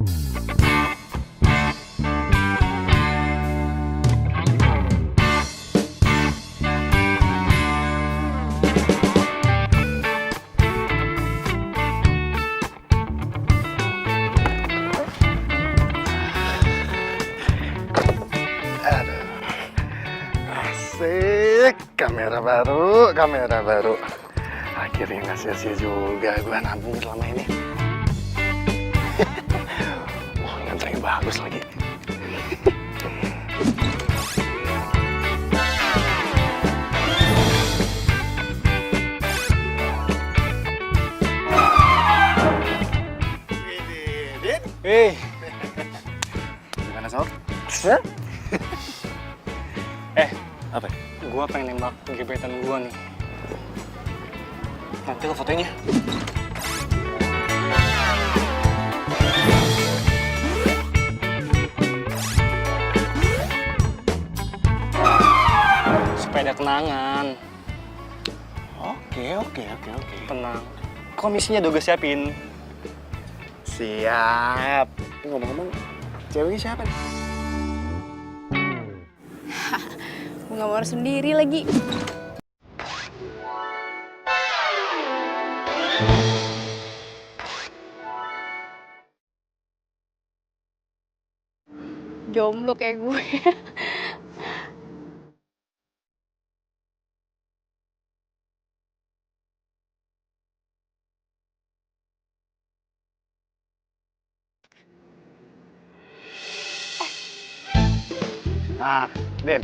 Asik, kamera baru. Akhirnya nggak sia-sia juga gue nabung selama ini. Wah, lensa yang bagus lagi. Gimana Sob? Hah? Apa? Gua pengen nembak gebetan gua nih. Nanti lo fotonya. Supaya ada kenangan. Oke. Tenang. Komisinya udah gue siapin. Siap. Ngomong-ngomong, ceweknya siapa nih? Bunga mawar sendiri lagi. Jomblo kayak gue. Nah, Den,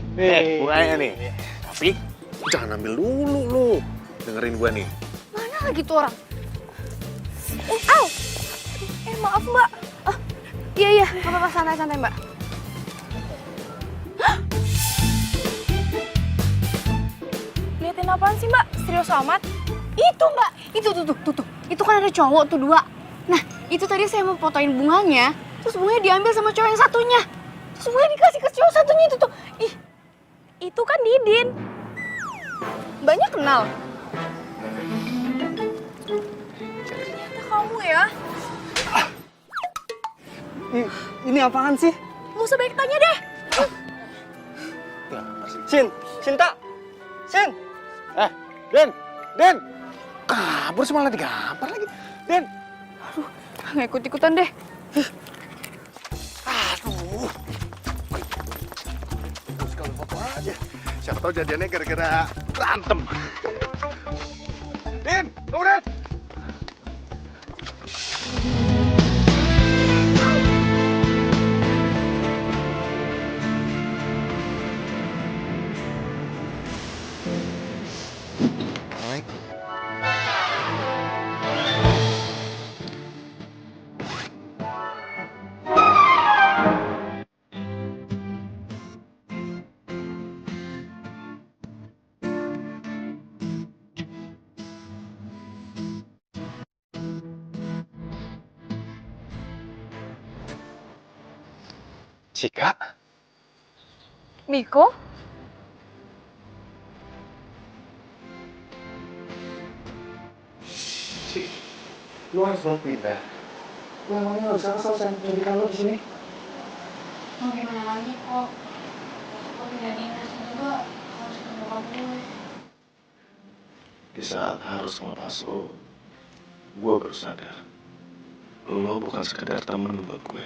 bunganya nih. Tapi jangan ambil dulu lu. Dengerin gua nih. Mana lagi tuh orang? Au! Maaf mbak. Iya, nggak apa-apa, santai mbak. Liatin apaan sih mbak? Serius amat? Itu mbak, itu tuh. Itu kan ada cowok tuh 2. Nah, itu tadi saya mau fotoin bunganya, terus bunganya diambil sama cowok yang satunya. Terus bunganya dikasih ke cowok satunya itu tuh. Ih, itu kan Didin. Mbaknya kenal? Ternyata kamu ya? Ini apaan sih? Nggak usah banyak tanya deh. Cinta. Den! Kabur sih, malah digampar lagi. Den! Nggak ikut-ikutan deh. Aduh. Sekali foto aja. Siapa tahu jadiannya gara-gara berantem. Den! Tunggu, Den! Cika? Miko? Cik, lu harus banget pindah. Lu emangnya harus selesai pendidikan lu di sini? Mau gimana lagi kok? Kok pindah dinas juga harus ke bokap gue. Di saat harus melepas lo, gue baru sadar. Lo bukan sekedar temen buat gue.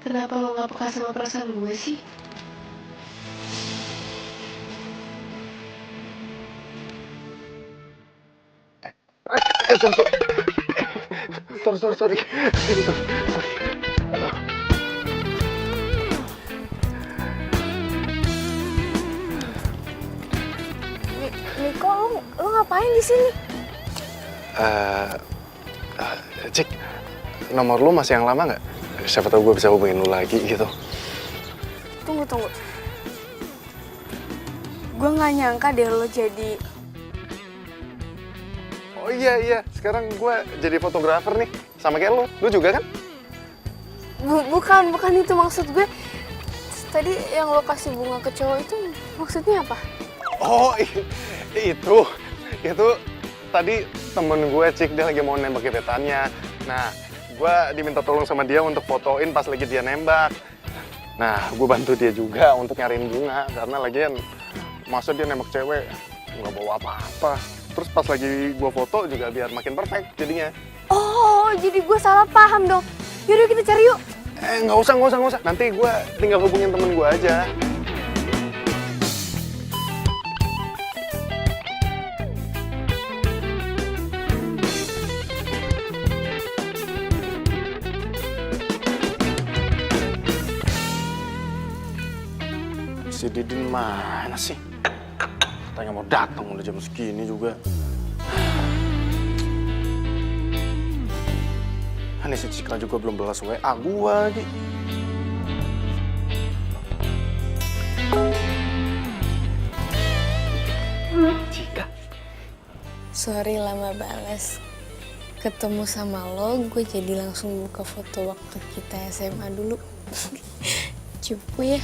Kenapa lo gak peka sama perasaan gue sih? Sorry. Miko, lo ngapain di sini? Cik, nomor lu masih yang lama nggak? Siapa tahu gue bisa hubungin lu lagi gitu. Tunggu. Gue nggak nyangka deh lo jadi... Oh iya, sekarang gue jadi fotografer nih, sama kayak lu. Lu juga kan? Bukan itu maksud gue. Tadi yang lo kasih bunga ke cowok itu maksudnya apa? Oh, itu tadi temen gue, Cik, dia lagi mau nembak gebetannya. Nah, gue diminta tolong sama dia untuk fotoin pas lagi dia nembak. Nah, gue bantu dia juga untuk nyariin bunga, karena lagian masa dia nembak cewek nggak bawa apa-apa. Terus pas lagi gue foto juga biar makin perfect jadinya. Oh, jadi gue salah paham dong. Yaudah kita cari yuk. Nggak usah. Nanti gue tinggal hubungin temen gue aja. Si Didin mana sih? Katanya mau datang udah jam segini juga. Ini si Cika juga belum balas WA gua lagi. Cika. Sorry lama balas. Ketemu sama lo, gue jadi langsung buka foto waktu kita SMA dulu. Cupu ya.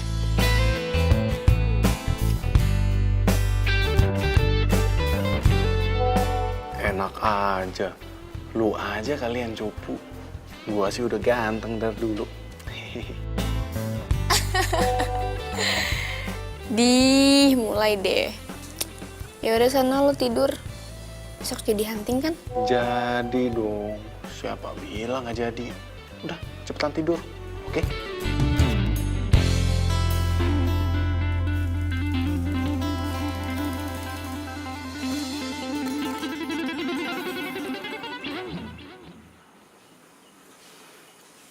Enak aja. Lu aja kalian cupu. Gua sih udah ganteng dari dulu. Mulai deh. Ya udah sana lo tidur. Besok jadi hunting kan? Jadi dong. Siapa bilang nggak jadi? Udah, cepetan tidur. Oke?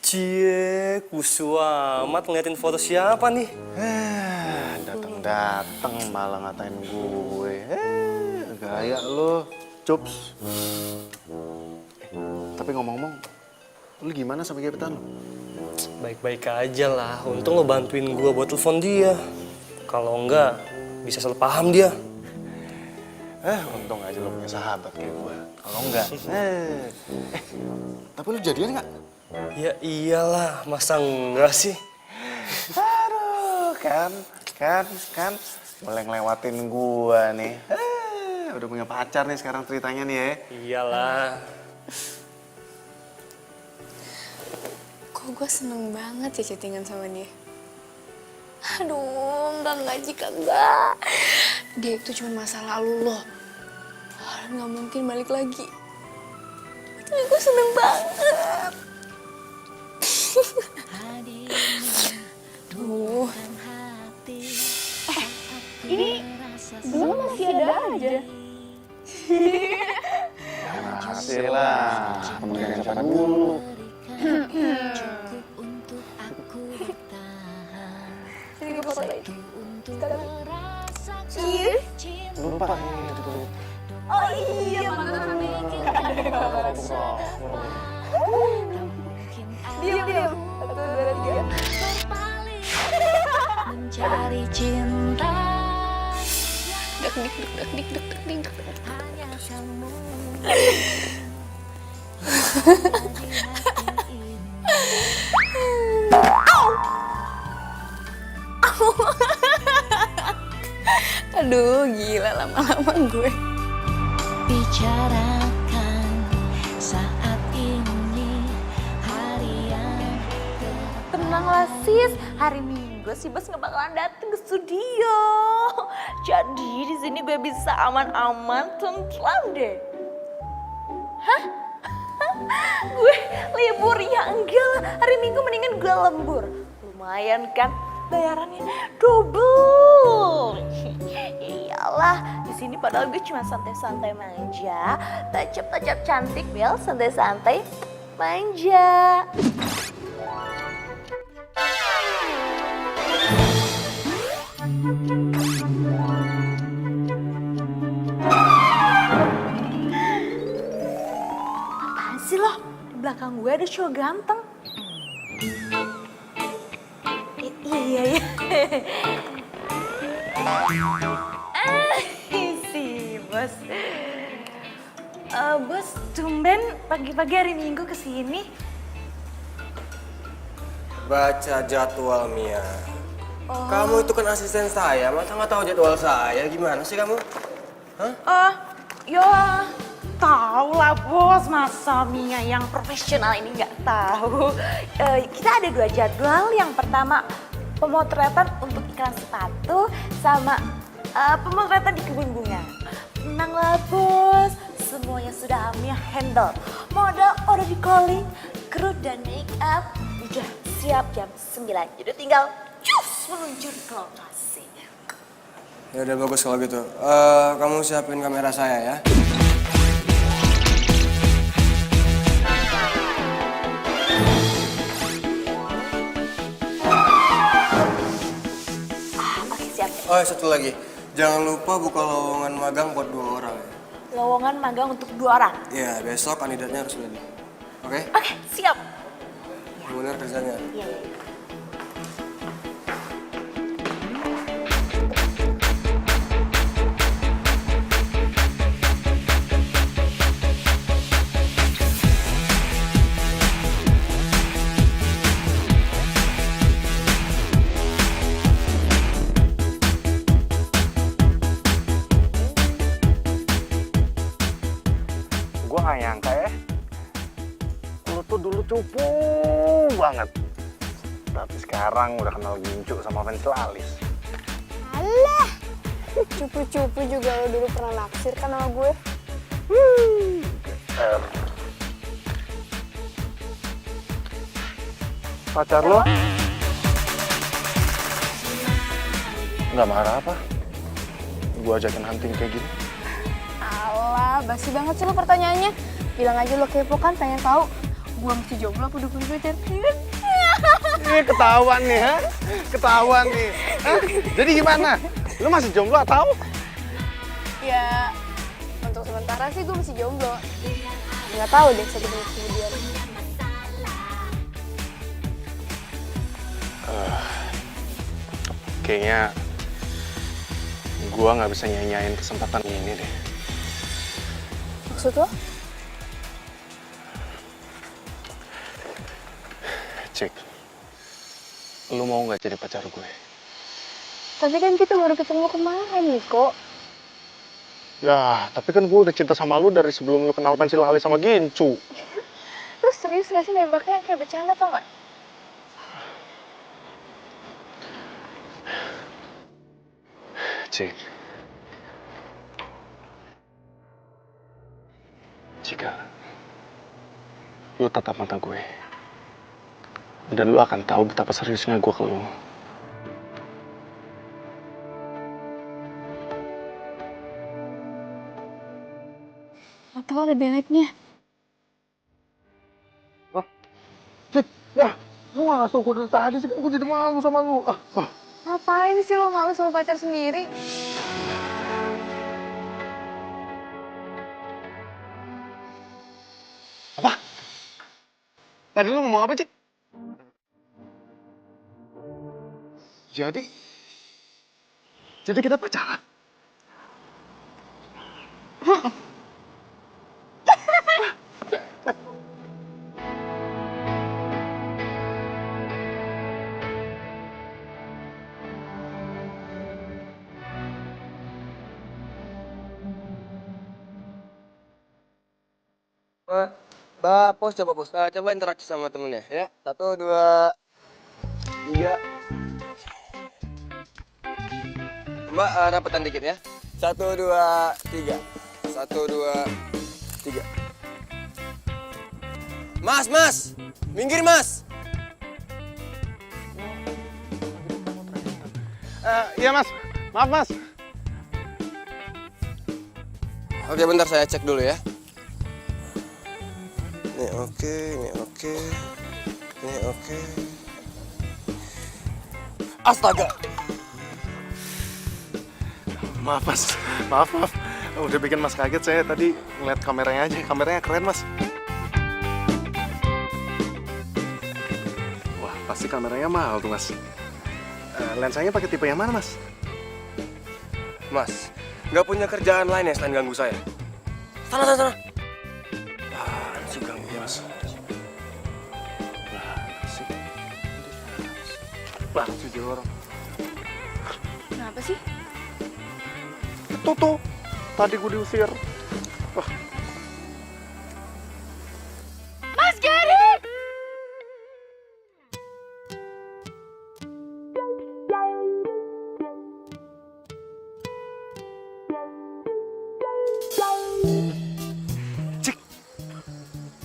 Cie, kusu amat ngeliatin foto siapa nih? Dateng malah ngatain gue. Gaya lo, Cups. Tapi ngomong-ngomong, lu gimana sama gebetan lo? Baik-baik aja lah, untung lo bantuin gue buat telepon dia. Kalau enggak, bisa salah paham dia. Untung aja lo punya sahabat kayak gue. Kalau enggak, tapi lu jadian nggak? Ya iyalah, masa enggak sih? Aduh, kan, boleh ngelewatin gua nih. Udah punya pacar nih sekarang ceritanya nih ya. Iyalah. Kok gue seneng banget ya chattingan sama dia. Aduh, enggak Cika, enggak. Dia itu cuma masa lalu loh. Nggak mungkin balik lagi. Tapi gue seneng banget. Tuh. Ini belum masih ada aja. Masih lah, temen siapa dulu. Sini gue fotoin. Lupa. Oh iya, bener. Diam. 1, 2, 3. Mencari cinta Dik. hanya kamu. Aduh, gila lama-lama gue. Bicarakan saat ini hari yang Tenanglah sis, hari Minggu si Bos nggak bakalan dateng ke studio. Jadi di sini gue bisa aman-aman, tentram deh. Hah? Gue libur ya enggak lah, hari Minggu mendingan gue lembur. Lumayan kan, bayarannya double. Iyalah, di sini padahal gue cuma santai-santai manja, tajap-tajap cantik, Bel, santai-santai manja. Apaan sih lo? Di belakang gue ada cowok ganteng. Iya. Si Bos. Bos, tumben pagi-pagi hari Minggu kesini. Baca jadwal Mia. Kamu itu kan asisten saya, masa nggak tahu jadwal saya? Gimana sih kamu? Hah? Ya Tahu lah bos, masa Mia yang profesional ini nggak tahu. Kita ada 2 jadwal. Yang pertama pemotretan untuk iklan sepatu sama pemotretan di kebun bunga. Tenanglah bos, semuanya sudah Mia handle. Model udah di calling, kru dan make up udah siap jam 9. Jadi tinggal cus meluncur ke lokasi. Ya udah bagus kalau gitu. Kamu siapin kamera saya ya. Oke siap. Oh, satu lagi. Jangan lupa buka lowongan magang buat 2 orang. Lowongan magang untuk 2 orang. Iya, besok kandidatnya harus ready. Oke? Oke, siap. Benar kerjanya. Iya, iya. Gue gak nyangka ya, lu tuh dulu cupu banget. Tapi sekarang udah kenal gincu sama fans Lalis. Alah, cupu-cupu juga lo dulu pernah naksir kan sama gue. Pacar lo? Nggak marah apa? Gue ajakin hunting kayak gini. Alah, basi banget sih lo pertanyaannya. Bilang aja lo kepo kan, pengen tahu gue masih jomblo apa udah punya pacar. Ini ketahuan nih, ha? Ketahuan nih. Hah? Jadi gimana? Lu masih jomblo atau? Ya, untuk sementara sih gue masih jomblo. Nggak tahu deh 1 menit kemudian. Kayaknya gue nggak bisa nyanyain kesempatan ini deh. Maksud lo? Cik, lu mau nggak jadi pacar gue? Tapi kan kita baru ketemu kemarin, Niko. Ya, tapi kan gue udah cinta sama lu dari sebelum lu kenal pensil alis sama Gincu. Terus serius gak sih nembaknya kayak bercanda tau gak? Cik, jika lu tatap mata gue, dan lu akan tahu betapa seriusnya gue ke lu. Atau ada beleknya. Cik, ya, lu gak ngasih gue dari tadi sih, gue jadi malu sama lu. Ngapain sih lo malu sama pacar sendiri? Apa? Tadi lu ngomong apa, Cik? Jadi kita pacaran? Mbak, pos coba pos. Coba interaksi sama temennya ya. 1, 2, 3. Mbak, rapetan dikit ya. 1, 2, 3. 1, 2, 3. Mas, minggir mas. Iya mas, maaf mas. Oke, bentar saya cek dulu ya. Ini oke, ini oke. Ini oke. Astaga. Maaf mas, maaf. Udah bikin mas kaget, saya tadi ngeliat kameranya aja, kameranya keren mas. Wah, pasti kameranya mahal tuh mas. Lensanya pakai tipe yang mana mas? Mas, nggak punya kerjaan lain ya selain ganggu saya? Sana. Apaan sih ganggu mas? Banget sih dia orang. Kenapa sih? Itu tuh, tadi gue diusir. Wah, Cik,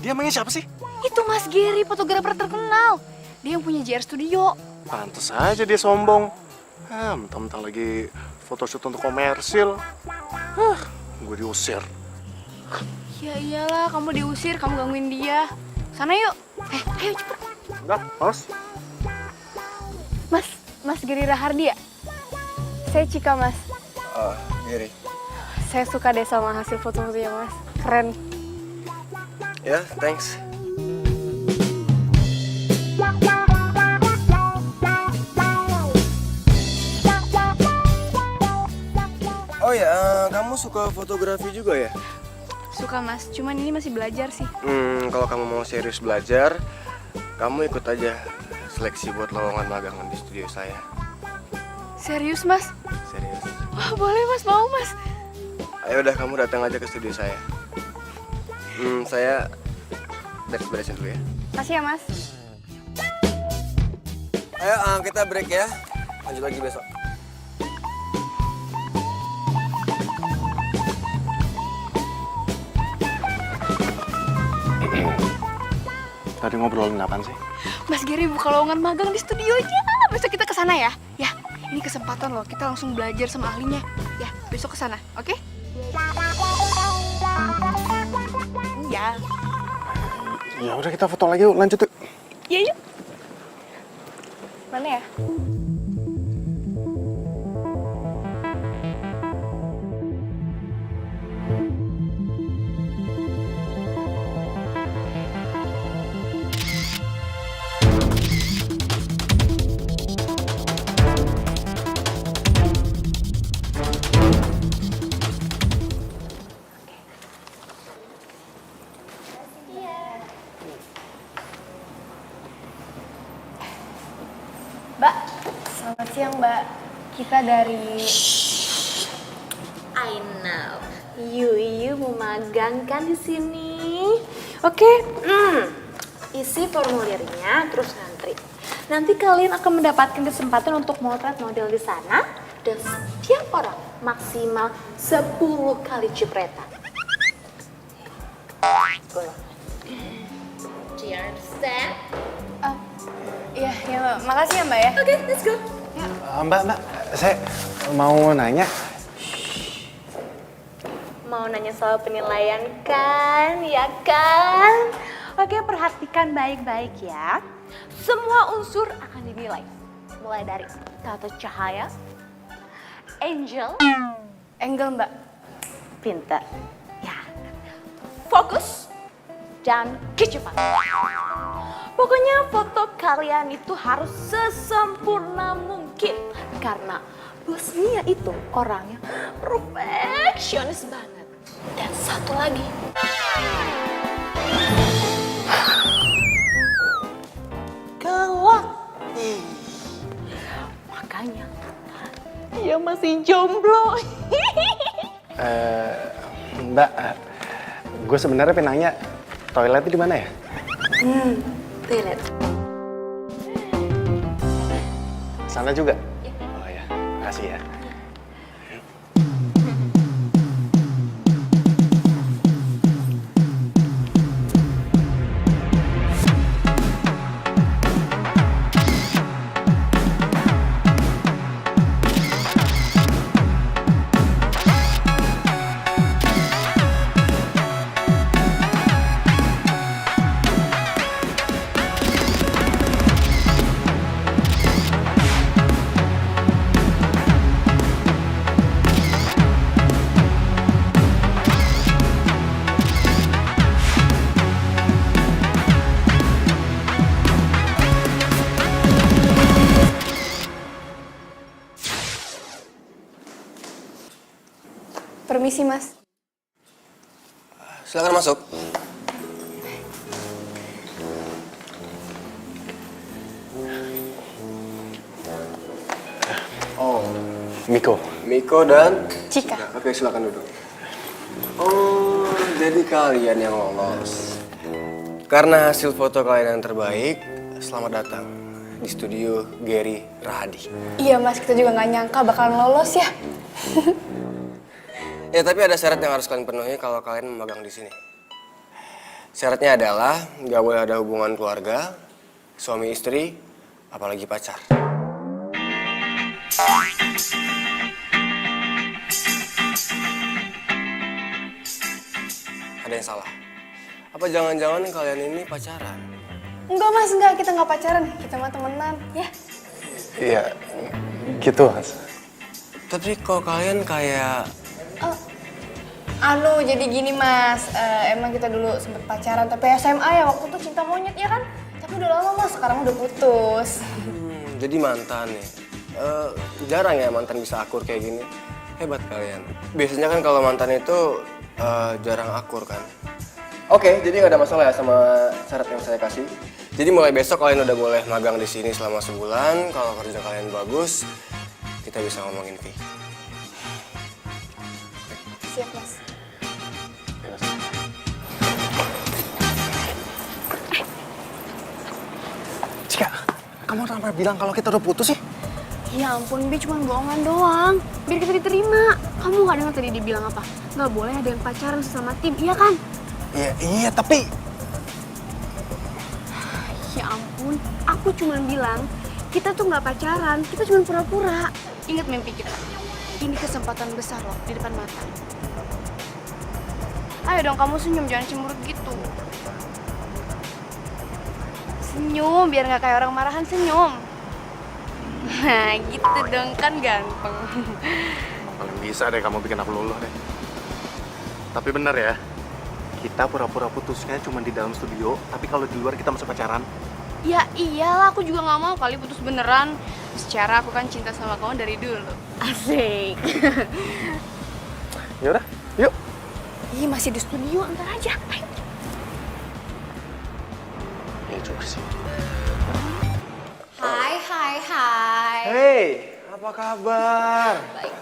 dia emangnya siapa sih? Itu Mas Gary, fotografer terkenal. Dia yang punya JR Studio. Pantes aja dia sombong. Mentang-mentang lagi photoshoot untuk komersil. Gue diusir. Ya iyalah, kamu diusir, kamu gangguin dia. Sana yuk. Ayo cepet. Enggak, males. Mas Gary Rahardi ya? Saya Cika, Mas. Oh, Giri. Saya suka deh sama hasil foto-fotonya, Mas. Keren. Ya, thanks. Oh ya, kamu suka fotografi juga ya? Suka, Mas. Cuman ini masih belajar sih. Kalau kamu mau serius belajar, kamu ikut aja seleksi buat lowongan magang di studio saya. Serius, Mas? Serius. Wah, boleh, Mas. Mau, Mas. Ayo udah, kamu datang aja ke studio saya. Saya beres-beresin dulu ya. Makasih ya, Mas. Ayo, kita break ya. Lanjut lagi besok. Tadi ngobrolin apaan sih? Mas Gary buka lowongan magang di studionya. Besok kita ke sana ya. Ya, ini kesempatan loh. Kita langsung belajar sama ahlinya. Ya, besok ke sana, oke? Ya. Ya udah kita foto lagi yuk, lanjut yuk. Iya, yuk. Mana ya? Mbak, selamat siang Mbak. Kita dari... I know. You mau magang kan di sini? Oke. Isi formulirnya terus ngantri. Nanti kalian akan mendapatkan kesempatan untuk motret model di sana dan setiap orang maksimal 10 kali cipratan. Do you understand? Iya, Mbak. Makasih ya Mbak ya. Oke, let's go. Mbak, saya mau nanya. Mau nanya soal penilaian kan, ya kan? Oke, perhatikan baik-baik ya. Semua unsur akan dinilai. Mulai dari tata cahaya, angel, Angle Mbak. pintar, ya, fokus, dan kecepatan. Pokoknya foto kalian itu harus sesempurna mungkin. Karena Bos Mia itu orangnya perfeksionis banget. Dan satu lagi. Gelap. Makanya dia masih jomblo. Mbak, gue sebenarnya pengen nanya, toiletnya di mana ya? Toilet. Sana juga? Oh ya, makasih ya. Permisi Mas. Silakan masuk. Oh, Miko. Miko dan Cika. Oke, silakan duduk. Oh, jadi kalian yang lolos. Karena hasil foto kalian yang terbaik, selamat datang di studio Gary Rahadi. Iya Mas, kita juga nggak nyangka bakalan lolos ya. Ya tapi ada syarat yang harus kalian penuhi kalau kalian memegang di sini. Syaratnya adalah nggak boleh ada hubungan keluarga, suami istri, apalagi pacar. Ada yang salah? Apa jangan-jangan kalian ini pacaran? Enggak mas, enggak, kita nggak pacaran, kita mah temenan, ya. Iya, gitu Mas. Tapi kok kalian kayak... Jadi gini mas, emang kita dulu sempet pacaran, tapi SMA ya, waktu itu cinta monyet ya kan? Tapi udah lama mas, sekarang udah putus. Jadi mantan nih. Jarang ya mantan bisa akur kayak gini. Hebat kalian. Biasanya kan kalau mantan itu jarang akur kan. Oke, jadi nggak ada masalah ya sama syarat yang saya kasih. Jadi mulai besok kalian udah boleh magang di sini selama sebulan. Kalau kerja kalian bagus, kita bisa ngomongin fee. Siap mas. Cika, kamu kenapa bilang kalau kita udah putus sih? Ya ampun, Bi cuma bohongan doang. Biar kita diterima. Kamu gak dengar tadi dia bilang apa? Gak boleh ada yang pacaran sesama tim, iya kan? Iya, tapi... Ya ampun, aku cuma bilang kita tuh gak pacaran, kita cuma pura-pura. Ingat mimpi kita. Ini kesempatan besar loh di depan mata. Ayo dong kamu senyum, jangan cemberut gitu. Senyum, biar gak kayak orang marahan, senyum. Nah gitu dong, kan ganteng. Paling bisa deh kamu bikin aku luluh deh. Tapi bener ya, kita pura-pura putusnya cuma di dalam studio, tapi kalau di luar kita masih pacaran. Ya iyalah, aku juga gak mau kali putus beneran. Secara aku kan cinta sama kamu dari dulu. Asik. Yaudah, yuk. Ih, masih di studio, ntar aja. Ayo. Ya juga sih. Hai. Hey, apa kabar? Baik.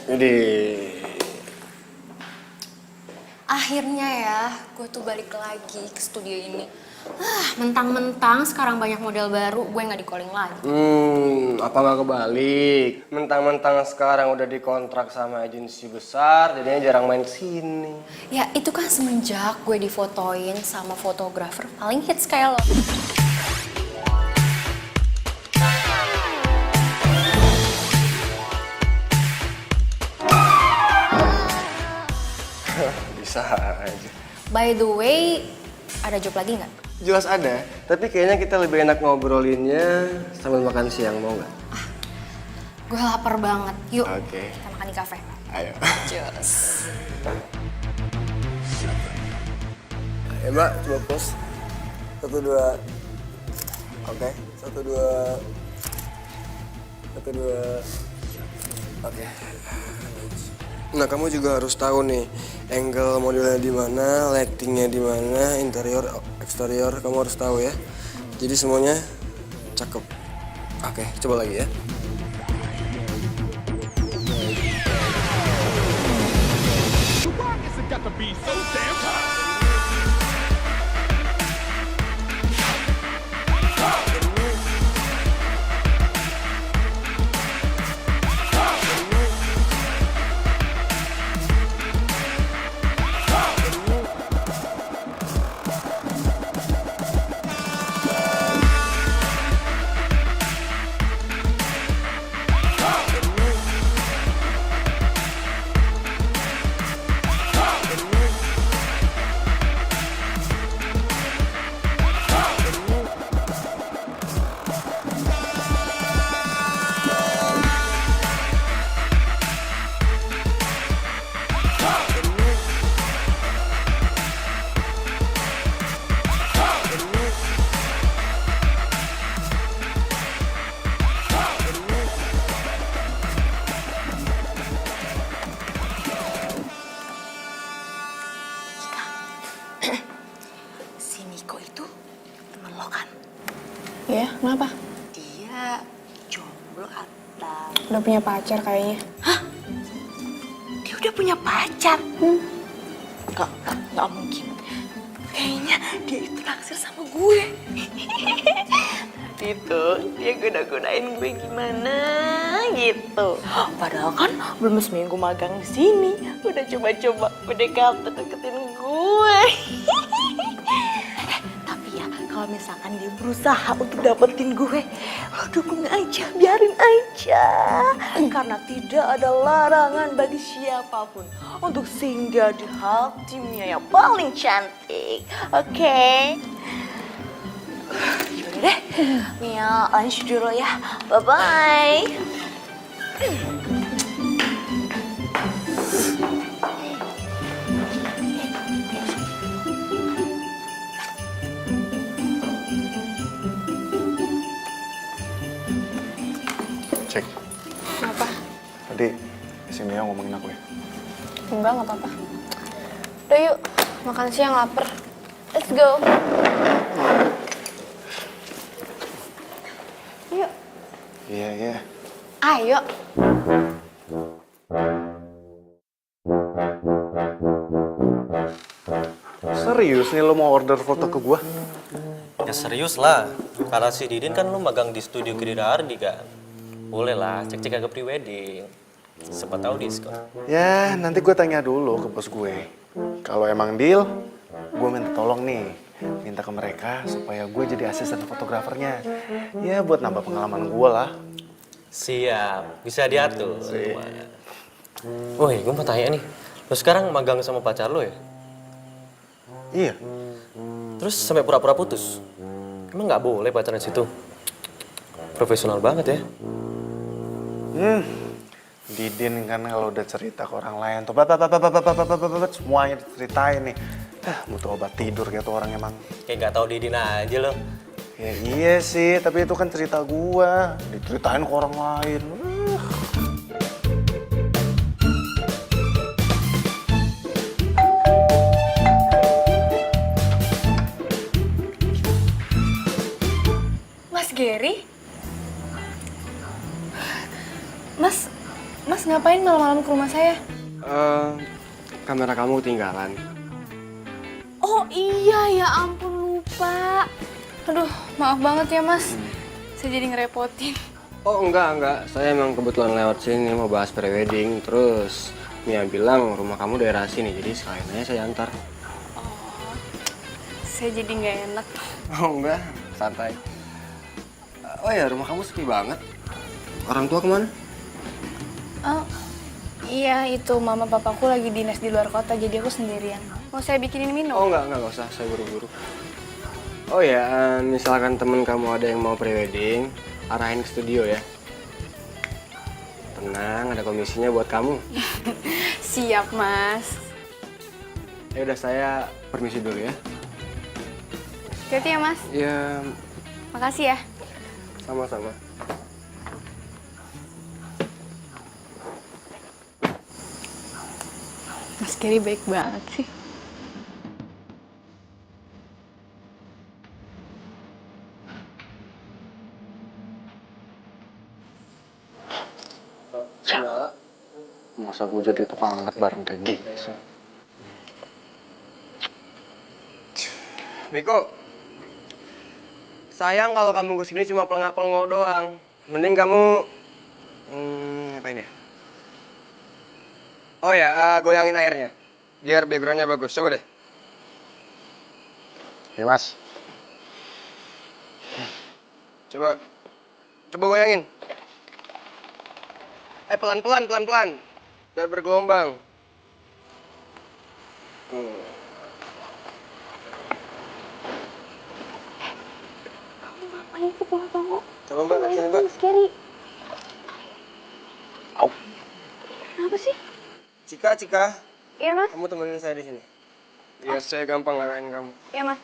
Jadi, Akhirnya ya, gue tuh balik lagi ke studio ini. Mentang-mentang sekarang banyak model baru, gue nggak di-calling lagi. apa nggak kebalik? Mentang-mentang sekarang udah dikontrak sama agensi besar, jadinya jarang main sini. Ya itu kan semenjak gue difotoin sama fotografer paling hits kayak lo. Bisa aja. By the way, ada job lagi nggak? Jelas ada, tapi kayaknya kita lebih enak ngobrolinnya sambil makan siang, mau nggak? Gue lapar banget. Yuk, Oke. kita makan di kafe. Ayo. Cheers. Ayo mbak, coba pause. 1, 2. Oke, 1, 2. 1, 2. Oke. Nah, kamu juga harus tahu nih, angle modelnya di mana, lightingnya di mana, interior, eksterior, kamu harus tahu ya. Jadi semuanya cakep. Oke, coba lagi ya. Si Niko itu temen lo kan? Ya, kenapa? Dia jomblo atau... Udah punya pacar kayaknya. Dia udah punya pacar? Gak mungkin. Kayaknya dia itu naksir sama gue. Tapi gitu. Dia goda-godain gue gimana gitu. Padahal kan belum seminggu magang di sini. Udah coba-coba deketin gue. Tapi ya kalau misalkan dia berusaha untuk dapetin gue, lo dukung aja, biarin aja. Karena tidak ada larangan bagi siapapun untuk singgah di hatinya yang paling cantik. Oke? Yaudah deh, Mia lunch dulu ya. Bye-bye. Cek, Kenapa? tadi si Mia ngomongin aku ya. Enggak, nggak apa-apa. Udah yuk, makan siang lapar. Let's go. Yuk. Iya, iya. Ayo. Serius nih lo mau order foto ke gua? Ya serius lah, karena si Didin kan lu magang di studio Gerida Ardi kan. Boleh lah, cek-cek ke pre-wedding. Siapa tahu diskon. Ya, nanti gue tanya dulu ke bos gue. Kalau emang deal, gue minta tolong nih. Minta ke mereka supaya gue jadi asisten fotografernya. Ya, buat nambah pengalaman gue lah. Siap, bisa diatur. Woi, gue mau tanya nih. Lo sekarang magang sama pacar lo ya? Iya. Terus sampai pura-pura putus? Emang nggak boleh pacaran situ? Profesional banget ya. Didin kan kalau udah cerita ke orang lain tuh, semuanya diceritain nih. Butuh obat tidur gitu orang emang. Kayak nggak tahu Didin aja lo. Ya iya sih, tapi itu kan cerita gua. Diceritain ke orang lain. Mas Gary? Mas ngapain malam-malam ke rumah saya? Kamera kamu ketinggalan. Oh iya, ya ampun lupa. Aduh, maaf banget ya mas. Saya jadi ngerepotin. Oh enggak. Saya emang kebetulan lewat sini mau bahas prewedding. Terus Mia bilang rumah kamu daerah sini, jadi sekalian aja saya antar. Saya jadi nggak enak. Oh enggak, santai. Oh ya, rumah kamu sepi banget. Orang tua kemana? Oh, iya itu mama papaku lagi dinas di luar kota, jadi aku sendirian. Mau saya bikinin minum? Oh enggak usah, saya buru-buru. Oh ya, misalkan temen kamu ada yang mau prewedding, arahin ke studio ya. Tenang, ada komisinya buat kamu. Siap mas. Ya udah, saya permisi dulu ya. Hati-hati ya mas. Ya, Makasih ya. sama-sama. Mas Gary baik banget sih. Ya. Masa gue jadi tukang angkat bareng kayak gini sih? Miko, sayang kalau kamu kesini cuma pelengak-pelengok doang. Mending kamu, ngapain ya? Oh ya, goyangin airnya, biar backgroundnya bagus. Coba deh. Ya mas. Coba goyangin. Pelan-pelan, biar bergelombang. Ngapain sih tengok-tengok? Coba mbak, sini mbak. Scary. Kenapa sih? Cika, Iya mas. kamu temenin saya di sini. Biar saya gampang ngarahin kamu. Iya mas.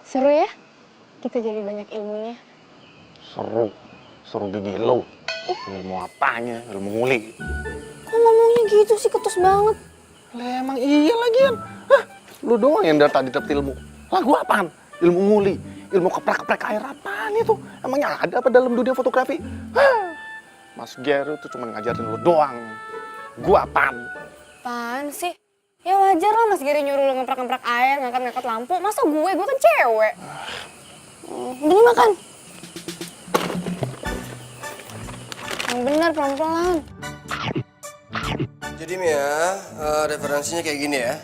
Seru ya? Kita jadi banyak ilmunya. Seru gigi lo. Ilmu apanya? Ilmu nguli. Kok ngomongnya gitu sih, ketus banget. Lah emang iya lagian. Hah, lu doang yang dari tadi dapet ilmu. Lah gua apaan? Ilmu nguli, ilmu keprek-keprek air apaan itu? Emangnya ada apa dalam dunia fotografi? Hah, Mas Gary tuh cuma ngajarin lu doang. Gua apaan? Apaan sih? Ya wajar lah Mas Gary nyuruh lo ngeprak-ngeprak air, ngangkat-ngangkat lampu. Masa gue kan cewek. Gini makan. Yang benar pelan-pelan. Jadi Mia, referensinya kayak gini ya.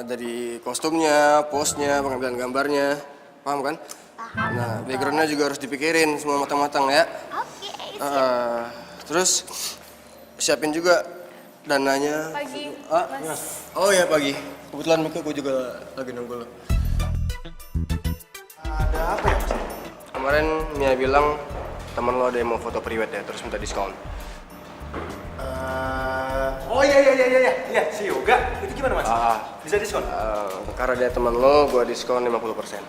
Dari kostumnya, pose-nya, pengambilan gambarnya. Paham kan? Nah, background-nya juga harus dipikirin semua matang-matang ya. Oke, Terus siapin juga dananya. Pagi, Mas. Oh ya pagi. Kebetulan Mika gue juga lagi nunggu lo. Ada apa ya Mas? Kemarin Mia bilang teman lo ada yang mau foto priwet ya, terus minta diskon. Oh iya, si Yoga. Itu gimana Mas? Bisa diskon? Karena dia teman lo, gue diskon 50%.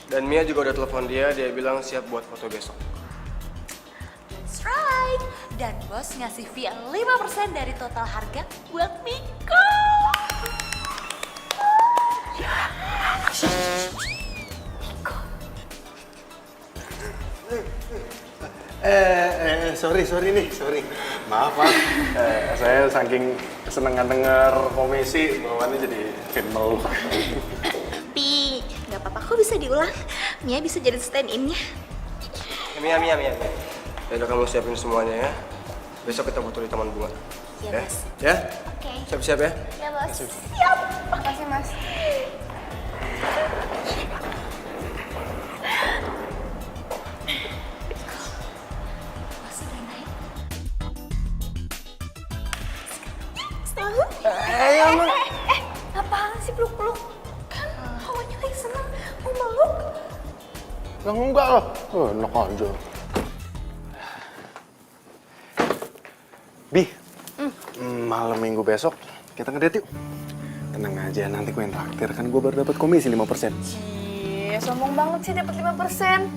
Dan Mia juga udah telepon dia bilang siap buat foto besok. that's right. Dan bos ngasih fee 5% dari total harga buat Miko. Sorry. Maaf, Pak. Saya saking kesenangan denger komisi, bawaannya jadi makin meluk. Tapi nggak apa-apa, kok bisa diulang. Mia bisa jadi stand-in-nya. Mia. Ya udah kamu siapin semuanya ya. Besok kita foto di Taman Bunga. Iya, Mas. Ya? Oke. Siap-siap ya. Ya, bos. Siap. Makasih Mas. Bos udah naik. Apaan sih peluk-peluk? Kan hawanya lagi seneng, mau meluk. Yang enggak lah. Enak aja. Bi, malam minggu besok kita ngedate yuk. Tenang aja, nanti gue yang traktir. Kan gue baru dapat komisi 5%. Iya, sombong banget sih dapat 5%.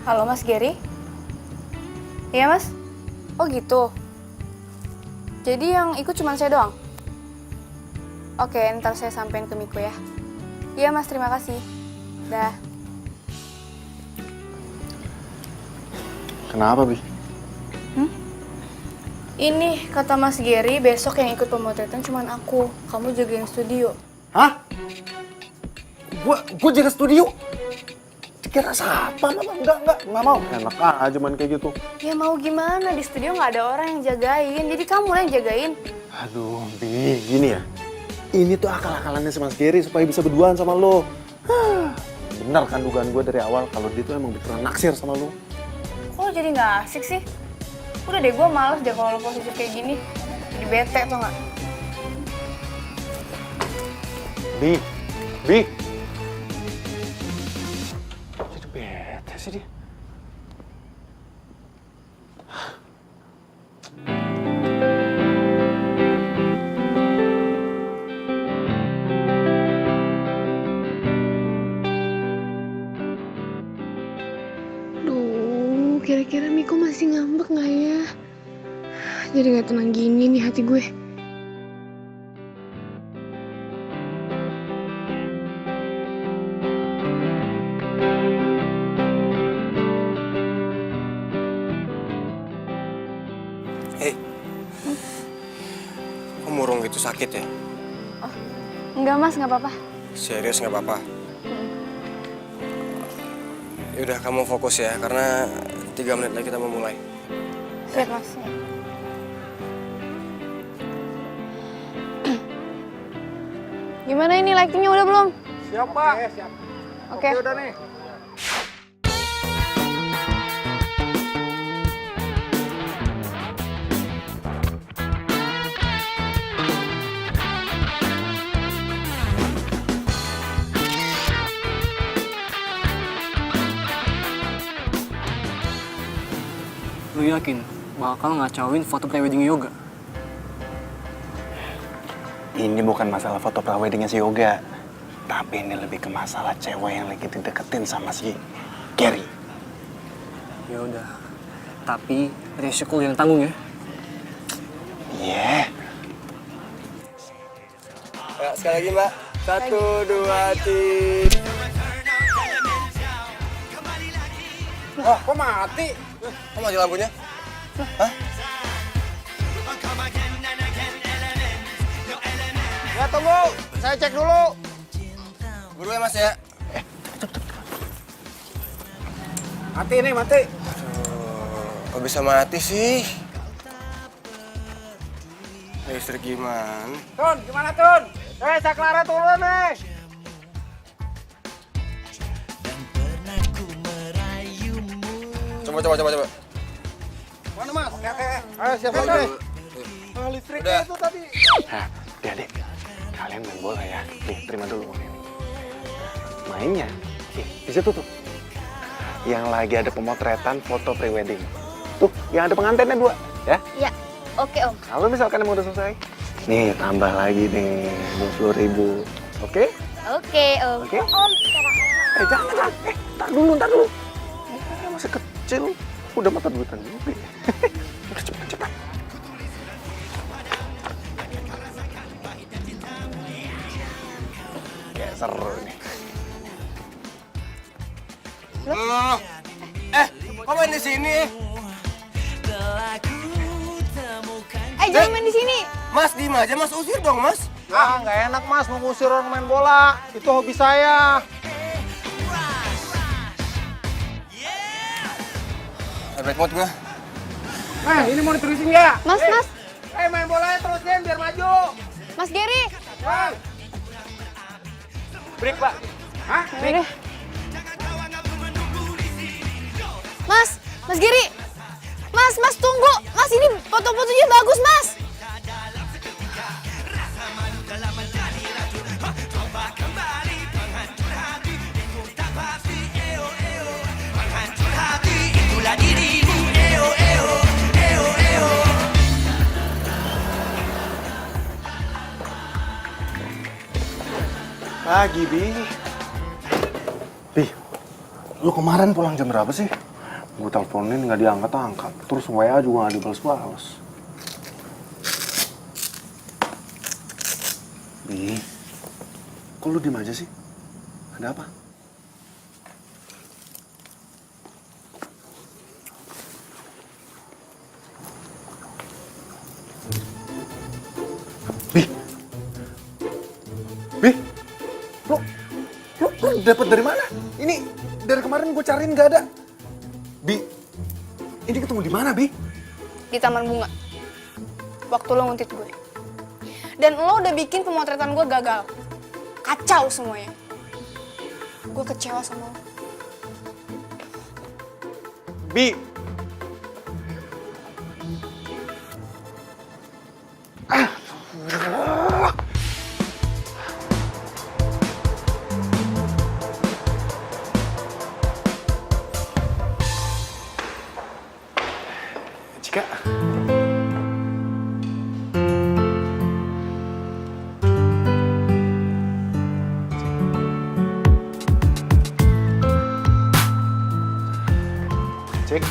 Halo Mas Gary? Iya Mas? Oh gitu? Jadi yang ikut cuma saya doang? Oke, ntar saya sampein ke Miko ya. Iya Mas, terima kasih. Dah. Kenapa, Bi? Ini kata Mas Gary, besok yang ikut pemotretan cuma aku. Kamu jagain studio. Hah? Gue jaga studio? Kira siapa? Enggak mau. Enak aja main kayak gitu. Ya mau gimana, di studio nggak ada orang yang jagain, jadi kamu lah yang jagain. Aduh, Bi, gini ya. Ini tuh akal-akalannya si Mas Gary supaya bisa berduaan sama lo. Benar kan dugaan gue dari awal kalau dia tuh emang beneran naksir sama lo. Kok lo jadi nggak asik sih? Udah deh, gue males deh kalau lo posisi kayak gini. Jadi bete tau nggak? Bi. Jadi bete sih dia. Duh, kira-kira Miko masih ngambek nggak ya? Jadi nggak tenang gini nih hati gue. Hei, kok murung gitu sakit ya? Enggak Mas, nggak apa-apa. Serius nggak apa-apa? Yaudah kamu fokus ya, karena 3 menit lagi kita mau mulai. Siap Mas. Gimana ini lightingnya udah belum? Siap, Pak. Siap. Oke. Udah nih. Lu yakin bakal ngacauin foto prewedding Yoga. Ini bukan masalah foto praweddingnya si Yoga, tapi ini lebih ke masalah cewek yang lagi dideketin sama si Gary. Ya udah, tapi resiko yang tanggung ya. Iya. Ya, sekali lagi Mbak. 1, 2, 3. Wah, kok mati? Kok mati lampunya? Hah? Ya tunggu, saya cek dulu. Buru ya Mas ya. Mati nih, mati. Aduh, kok bisa mati sih? Listrik gimana? Tun, gimana Tun? Saklara turun nih. Coba. Mana Mas? Ayo siapa lagi? Listriknya itu tadi. Nah, adik, kalian main bola ya. Nih, terima dulu uang ini. Mainnya, di situ tuh. Yang lagi ada pemotretan foto prewedding. Tuh, yang ada pengantinnya 2, ya? Iya, oke Om. Kalau misalkan emang udah selesai, nih tambah lagi nih 20.000. Oke? Oke Om. Oke? Om, Jangan. Tar dulu. Ini masih kecil. Udah mata duitan juga. Cepat. Ya, seru nih. Kok main di sini? jangan main di sini. Mas, diem aja, Mas usir dong, Mas. Nggak enak Mas mengusir orang main bola. Itu hobi saya. Bad mood gua. Ini mau diterusin nggak? Mas. Main bolanya terusin biar maju. Mas Gary. Break, Pak. Hah? Udah. Mas Gary. Mas tunggu. Mas ini foto-fotonya bagus, Mas. Pagi, Bi. Bi, lu kemarin pulang jam berapa sih? Gue teleponin nggak diangkat-angkat. Terus WA juga nggak dibales-bales. Bi, kok lu diem aja sih? Ada apa? Bi, lu dapat dari mana? Ini dari kemarin gue cariin nggak ada. Bi, ini ketemu di mana, Bi? Di taman bunga. Waktu lo nguntit gue. Dan lo udah bikin pemotretan gue gagal. Kacau semuanya. Gue kecewa sama lo. Bi. Cika. Cik.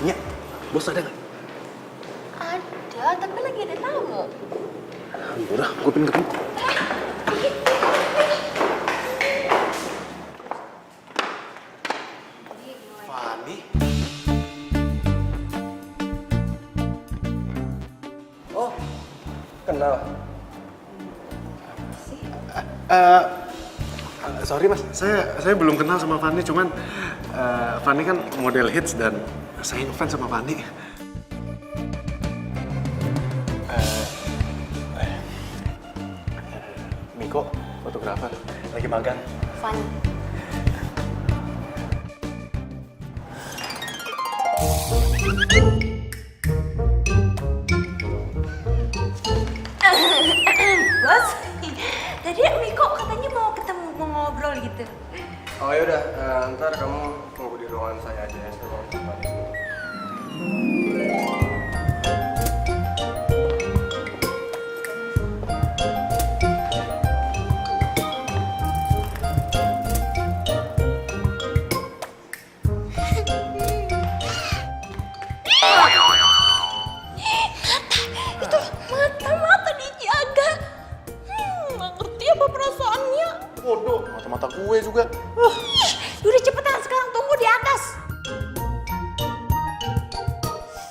Iya, bos ada nggak? Ada, tapi lagi ada tamu. Udah, gue pengen ketemu. Fani? Oh, kenal. Sorry mas, saya belum kenal sama Fani, cuman Fani kan model hits dan saya ngefans sama Fani. Miko, fotografer, lagi magang. Fun. Bos, tadi Miko katanya mau ketemu, mau ngobrol gitu. Oh ya udah, ntar kamu tunggu di ruangan saya aja ya. Saya mau tempat di sini. Itu mata dijaga. Nggak ngerti apa perasaannya. Bodoh, mata-mata gue juga. Udah cepetan sekarang tunggu di atas.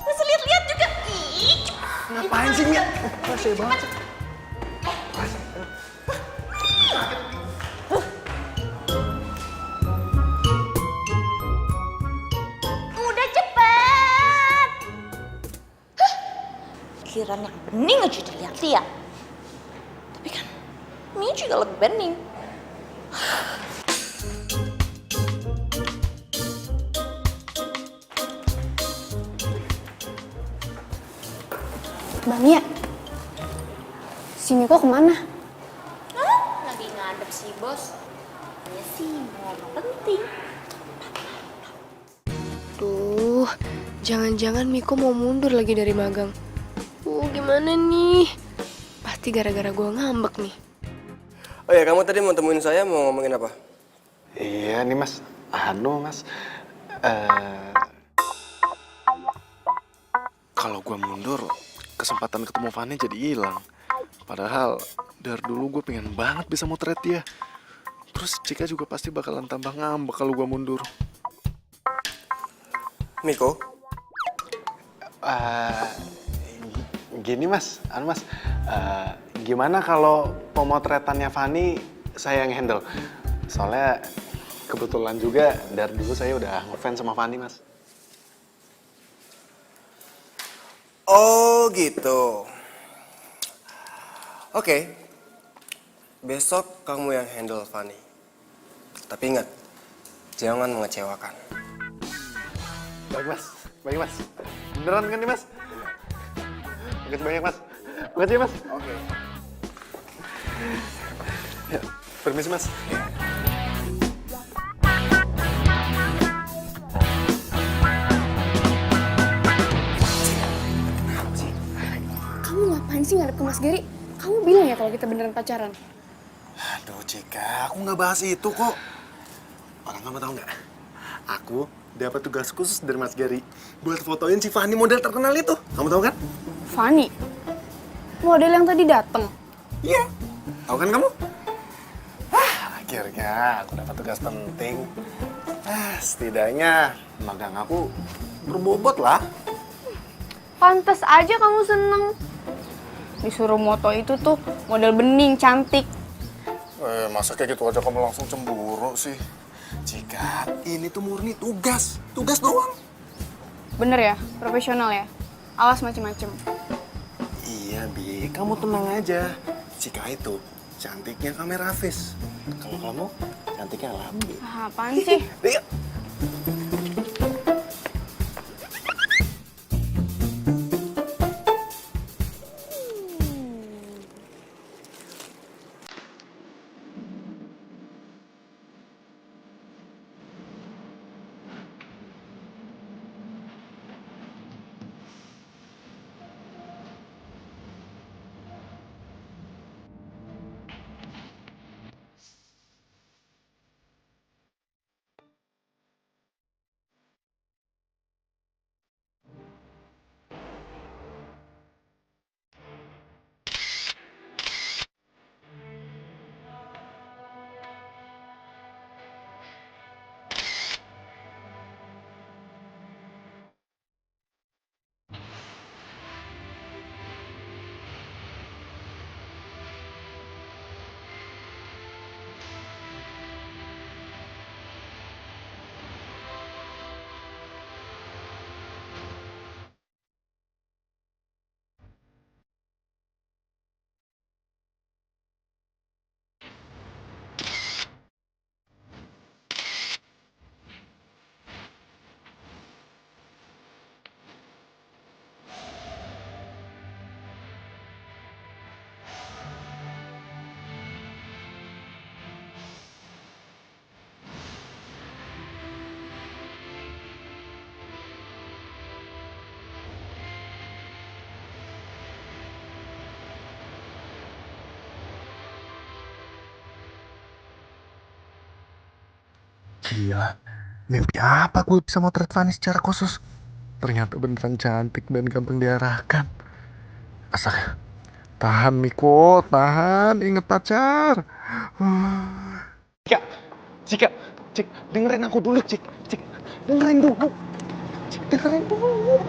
Terus lihat-lihat juga. Ih, Ngapain sih, Mia? Rese banget sih. udah cepet. Kiraan yang bening aja dilihat-lihat. Tapi kan ini juga lebih bening. Mbak Mia, si Miko kemana? Lagi ngadep sih, Bos. Ya sih, mau apa penting. Duh, jangan-jangan Miko mau mundur lagi dari magang. Gimana nih? Pasti gara-gara gue ngambek nih. Oh ya, kamu tadi mau temuin saya mau ngomongin apa? Iya nih mas, mas. Kalau gue mundur, kesempatan ketemu Fanny jadi hilang. Padahal dari dulu gue pengen banget bisa motret dia. Terus Cika juga pasti bakalan tambah ngambek kalau gue mundur. Miko? Gini mas, gimana kalau pemotretannya Fanny saya yang handle? Soalnya kebetulan juga dari dulu saya udah ngefans sama Fanny mas. Oh gitu. Oke. Besok kamu yang handle Fanny. Tapi ingat, jangan mengecewakan. Baik mas. Beneran kan nih mas? Makasih banyak mas. Makasih mas. Oke. Ya, permisi mas. Kamu ngapain sih ngadep ke Mas Gary? Kamu bilang ya kalau kita beneran pacaran? Aduh Cika, aku nggak bahas itu kok. Orang kamu tahu nggak? Aku dapat tugas khusus dari Mas Gary buat fotoin si Fanny model terkenal itu. Kamu tahu kan? Fanny, model yang tadi datang. Iya. Tahu kan kamu? Akhirnya aku dapat tugas penting. Setidaknya magang aku berbobot lah. Pantes aja kamu seneng. Disuruh moto itu tuh model bening, cantik. Masa kayak gitu aja kamu langsung cemburu sih? Jika ini tuh murni tugas doang. Bener ya, profesional ya. Awas macem-macem. Iya, Bi. Kamu tenang aja. Jika itu cantiknya kamera Hafiz. Kalau kamu cantiknya Lambi. Apaan sih? Yuk. Gila, mimpi apa gue bisa motret Fanny secara khusus? Ternyata beneran cantik dan gampang diarahkan. Astaga, tahan Miko, tahan, inget pacar. Cika, Cika, Cik, dengerin aku dulu, Cik, Cik, dengerin dulu. Cik, dengerin dulu.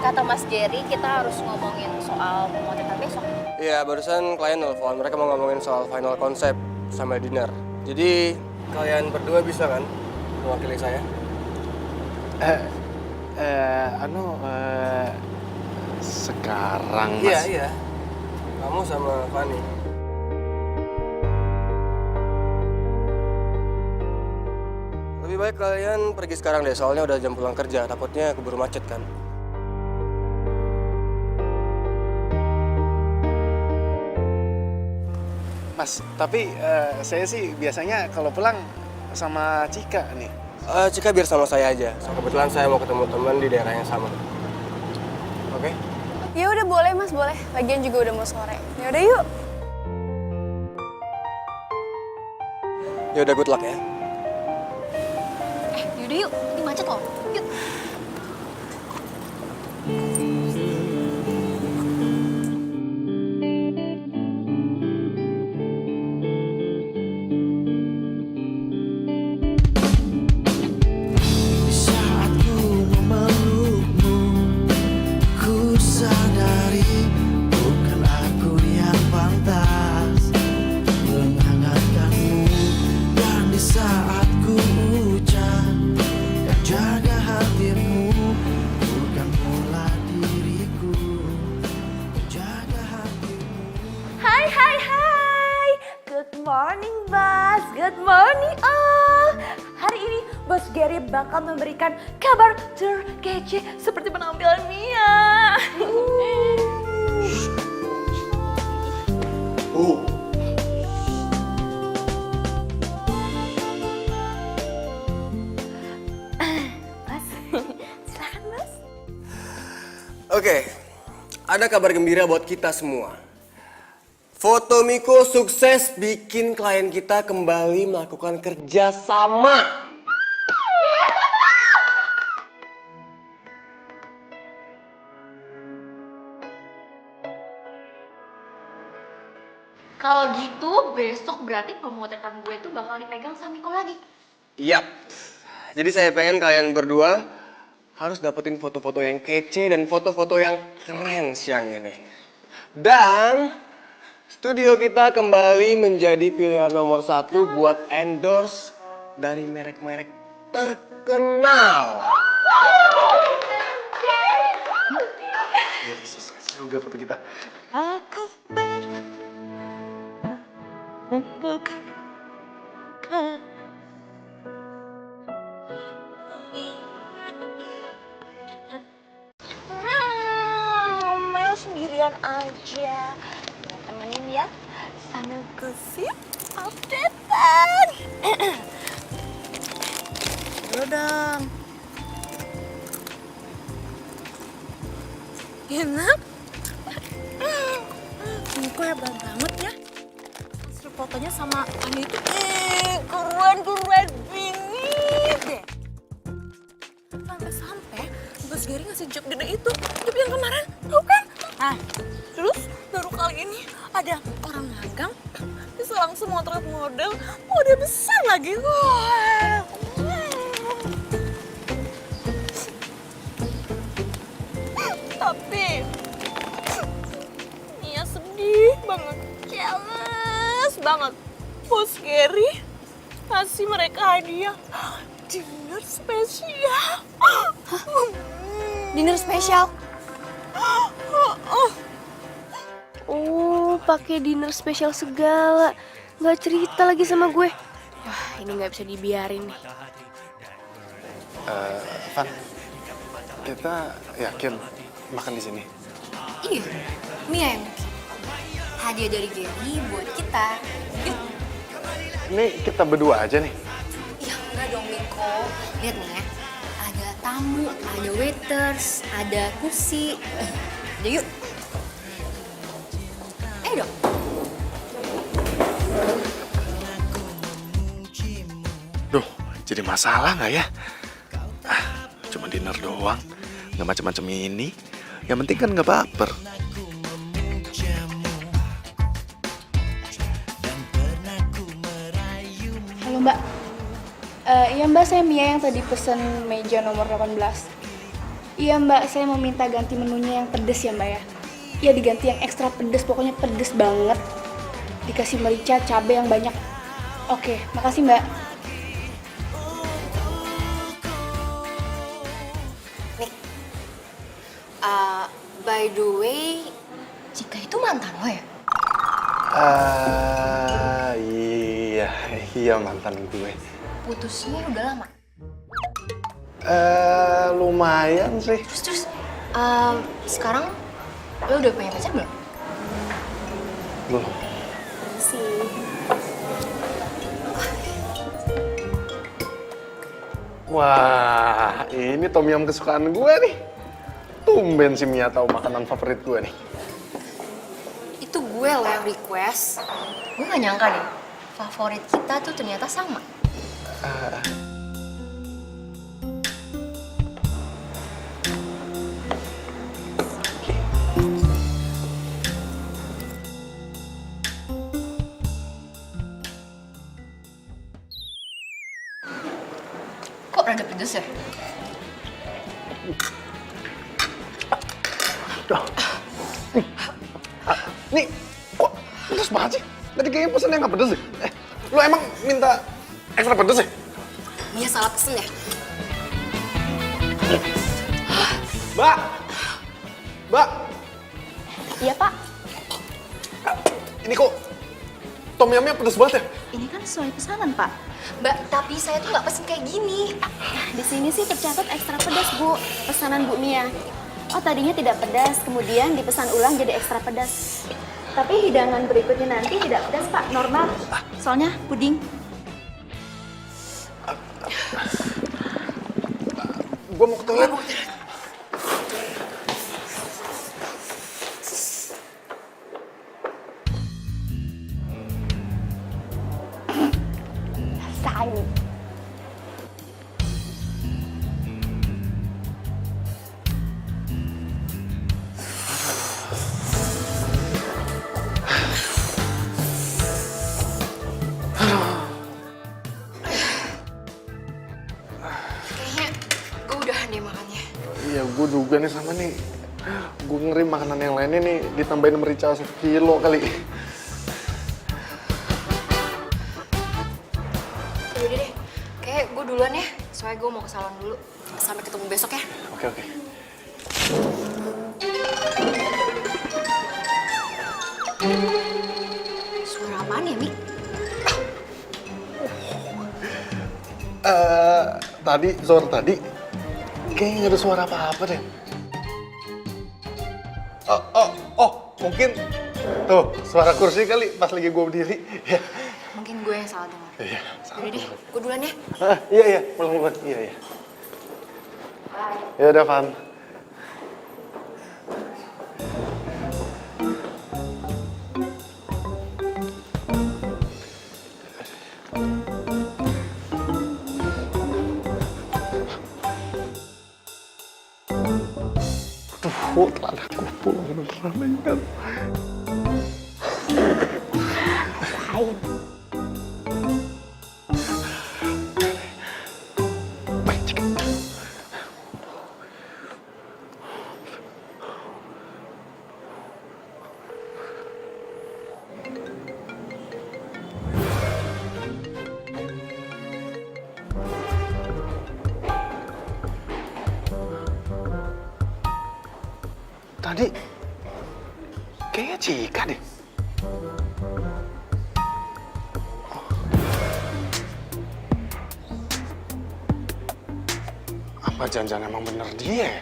Kata Mas Gary, kita harus ngomongin soal pemotretan besok. Iya, barusan klien nelfon. Mereka mau ngomongin soal final konsep sama dinner. Jadi, kalian berdua bisa kan mewakili saya? Sekarang Mas. Iya, iya. Kamu sama Fanny. Lebih baik kalian pergi sekarang deh, soalnya udah jam pulang kerja. Takutnya keburu macet kan. Mas, tapi saya sih biasanya kalau pulang sama Cika nih. Cika biar sama saya aja. Kebetulan saya mau ketemu teman di daerah yang sama. Oke? Ya udah boleh Mas, boleh. Lagian juga udah mau sore. Ya udah yuk. Ya udah, good luck ya. Yaudah yuk, ini macet loh. Yuk. Saat ku memelukmu, ku sadari bukan aku yang pantas menghangatkanmu. Dan di saat ku ucap dan jaga hatimu, bukan pula diriku jaga hatimu. Hai hai hai. Good morning Bos. Good morning all. Hari ini Bos Gary bakal memberikan kabar terkece seperti penampilan Mia. Bos, silakan Bos. Oke, ada kabar gembira buat kita semua. Foto Miko sukses bikin klien kita kembali melakukan kerja sama. Kalau gitu, besok berarti pemotretan gue tuh bakal dipegang sama Miko lagi. Yap. Jadi saya pengen kalian berdua harus dapetin foto-foto yang kece dan foto-foto yang keren siang ini. Dan studio kita kembali menjadi pilihan nomor 1 buat endorse dari merek-merek terkenal. Juga foto kita. Aku bukan. Mel sendirian aja. Ya, temenin ya. Sambil gosip updatean. Ayo dong. Enak. Miko hebat banget ya. Hasil fotonya sama Ani itu Keren bingit deh. sampai-sampai Bos Gary ngasih job gede itu. Job yang kemarin, tau kan? Nah, terus baru kali ini ada orang magang bisa langsung motret model besar lagi. Wah. Tapi Mia sedih banget, jealous banget. Bos Gary kasih mereka hadiah dinner spesial. Dinner spesial. Oh, pakai dinner spesial segala. Nggak cerita lagi sama gue. Wah, ini nggak bisa dibiarin nih. Van, kita yakin makan di sini. Iya, Mia yang bikin. Hadiah dari Gary buat kita. Yuk. Ini kita berdua aja nih. Ya enggak dong Miko. Lihat nih ya. Ada tamu, ada waiters, ada kursi. Udah yuk. Duh, jadi masalah nggak ya? Cuma dinner doang, nggak macam-macam ini. Yang penting kan nggak baper. Halo Mbak. Iya Mbak, saya Mia yang tadi pesen meja nomor 18. Iya Mbak, saya mau minta ganti menunya yang pedes ya Mbak ya. Iya diganti yang ekstra pedes, pokoknya pedes banget. Dikasih merica, cabai yang banyak. Oke, makasih Mbak. Nik, by the way, Cika itu mantan lo ya? Iya mantan gue. Putusnya udah lama? Lumayan sih. Terus, sekarang lo udah punya pacar belum? Belum. Wah, ini tom yum kesukaan gue nih. Tumben si Mia tahu makanan favorit gue nih. Itu gue lo yang request. Gue gak nyangka deh, favorit kita tuh ternyata sama. Kok rada pedes ya? Nih, kok pedes banget sih? Tadi kayaknya pesannya nggak pedes sih. Lo emang minta ekstra pedes ya? Mia salah pesen ya? Mbak! Mbak! Iya Pak, Ini kok tom yumnya pedes banget ya? ini kan sesuai pesanan Pak. Mbak, tapi saya tuh nggak pesen kayak gini. Di sini sih tercatat ekstra pedas Bu, pesanan Bu Mia. Oh tadinya tidak pedas, kemudian dipesan ulang jadi ekstra pedas. Tapi hidangan berikutnya nanti tidak pedas Pak, normal. Soalnya puding. Gue mau ke toilet. Rasain. Kayaknya gue udahan deh makannya. Iya, gue juga nih sama nih. Gue ngeri makanan yang lainnya nih ditambahin merica 1 kilo kali. Yaudah deh, kayak gue duluan ya. Soalnya gue mau ke salon dulu. Sampai ketemu besok ya. Oke, oke. Suara apaan ya, Mik? Tadi kayaknya nggak ada suara apa-apa deh. Mungkin tuh suara kursi kali pas lagi gue berdiri. Ya. Mungkin gue yang salah dengar. Iya. Yaudah deh, gue duluan ya. Iya, pelan-pelan. Iya. Ya udah, Van. Tuh, telah aku pulang beneran kan. Baik, Cik. Tadi kayaknya Cika deh. Apa jangan-jangan emang bener dia ya?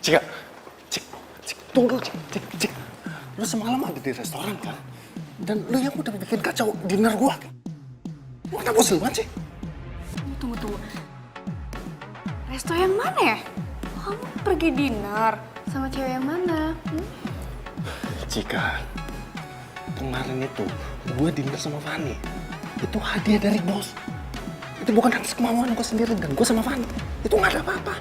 Cika, tunggu, Cik. Lu semalam ada di restoran kan? Dan lu yang udah bikin kacau dinner gua. Lu kenapa bosan banget sih? Tunggu. Resto yang mana ya? Kamu pergi dinner sama cewek yang mana? Jika kemarin itu gue dinner sama Fanny, itu hadiah dari bos. Itu bukan atas kemauan gue sendiri dan gue sama Fanny. Itu nggak ada apa-apa.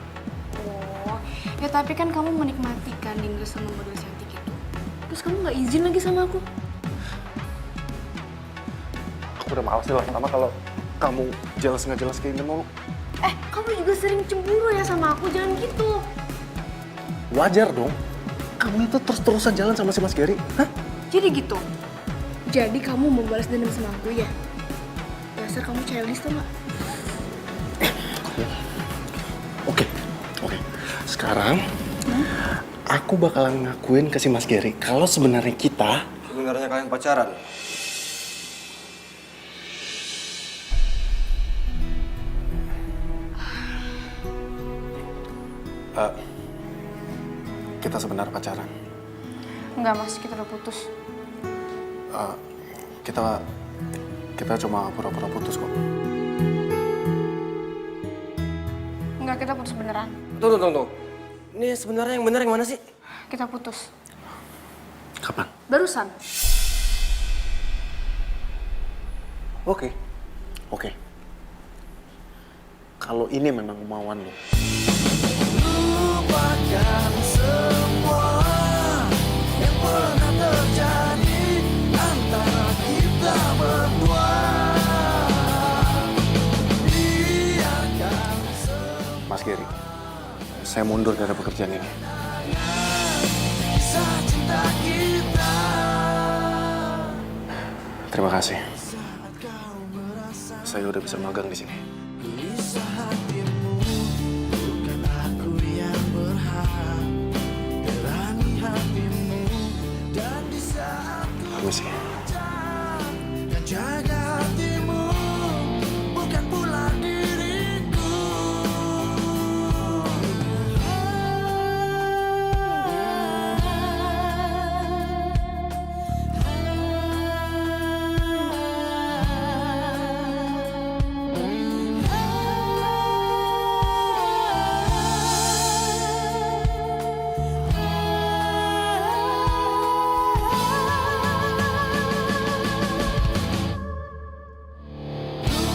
Oh, ya tapi kan kamu menikmati kan dinner sama model cantik itu. Terus kamu nggak izin lagi sama aku? Aku udah males nih lama-lama kalau kamu jelas nggak jelas kayak gini mulu. Kamu juga sering cemburu ya sama aku, jangan gitu. Wajar dong. Kamu itu terus-terusan jalan sama si Mas Gary. Hah? Jadi gitu? Jadi kamu mau balas dendam sama aku ya? Dasar kamu childish tuh nggak? Oke. Sekarang aku bakalan ngakuin ke si Mas Gary kalau sebenarnya kita kalian pacaran? kita sebenarnya pacaran. Enggak mas, kita udah putus. Kita cuma pura-pura putus kok. Enggak, kita putus beneran. Tunggu. Ini sebenarnya yang benar yang mana sih? Kita putus. Kapan? Barusan. Oke. Kalau ini memang kemauan lo. Lupakan semua yang pernah terjadi antara kita berdua. Biarkan Mas Gary, saya mundur dari pekerjaan ini. kisah cinta kita. Terima kasih. Saya udah bisa magang di sini. Gelisah hatimu, bukan aku yang berhak berani hatimu. Dan di saat Permisi. dan jaga hatimu, bukan pula diriku.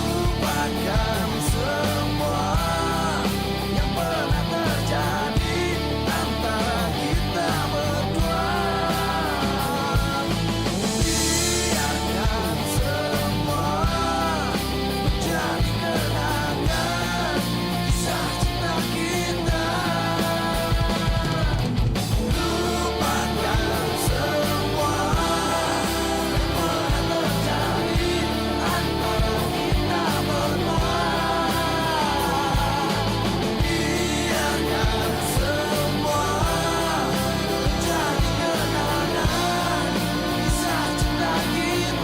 Lupakan semua yang pernah terjadi antara kita berdua. Biarkan semua menjadi kenangan kisah cinta kita. Lupakan semua yang pernah terjadi antara kita berdua. Biarkan semua menjadi kenangan kisah cinta kita.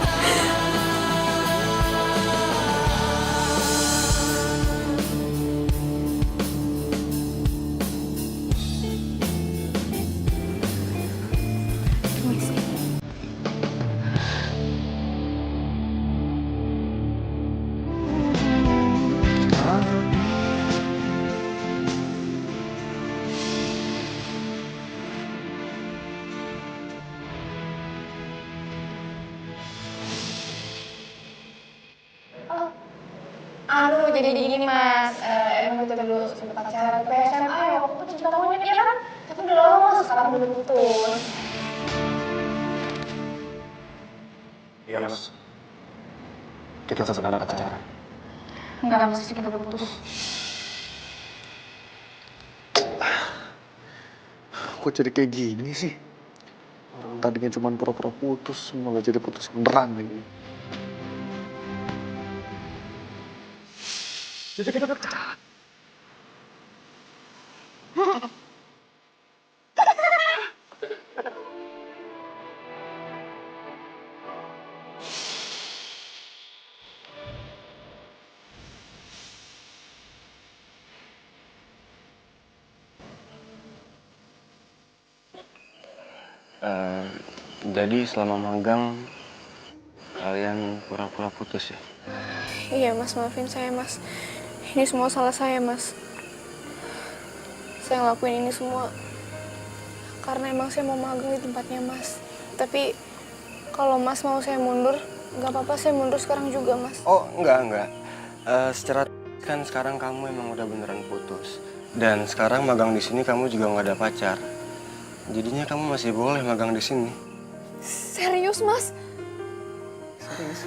Aduh, jadi gini mas, emang kita dulu sempat pacaran ke SMA ya, waktu itu cinta monyet ya kan? Tapi udah lama, sekarang udah putus. Iya, Mas. Kita sebenarnya pacaran. Enggak mas, kita udah putus. Kok jadi kayak gini sih? Orang tadinya cuma pura-pura putus, malah jadi putus beneran lagi. Jadi kita pacaran. Jadi selama magang kalian pura-pura putus ya? Iya mas, maafin saya mas. Ini semua salah saya mas. Saya ngelakuin ini semua karena emang saya mau magang di tempatnya Mas. Tapi kalau Mas mau saya mundur, nggak apa-apa saya mundur sekarang juga Mas. Oh, enggak. Secara kan sekarang kamu emang udah beneran putus. Dan sekarang magang di sini kamu juga nggak ada pacar. Jadinya kamu masih boleh magang di sini. Serius Mas? Serius?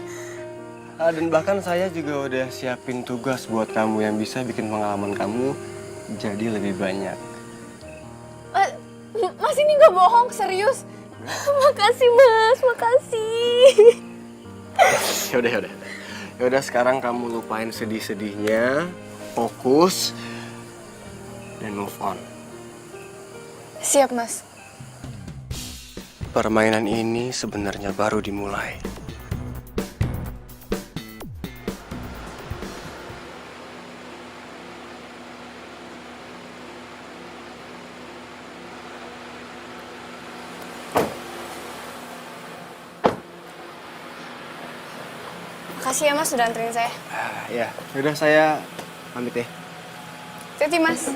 Dan bahkan saya juga udah siapin tugas buat kamu yang bisa bikin pengalaman kamu jadi lebih banyak. Mas ini nggak bohong, serius? Makasih Mas, makasih. Yaudah sekarang kamu lupain sedih-sedihnya, fokus, dan move on. Siap Mas. Permainan ini sebenarnya baru dimulai. Makasih ya Mas sudah anterin saya. Ya, yaudah saya pamit ya. Hati-hati Mas.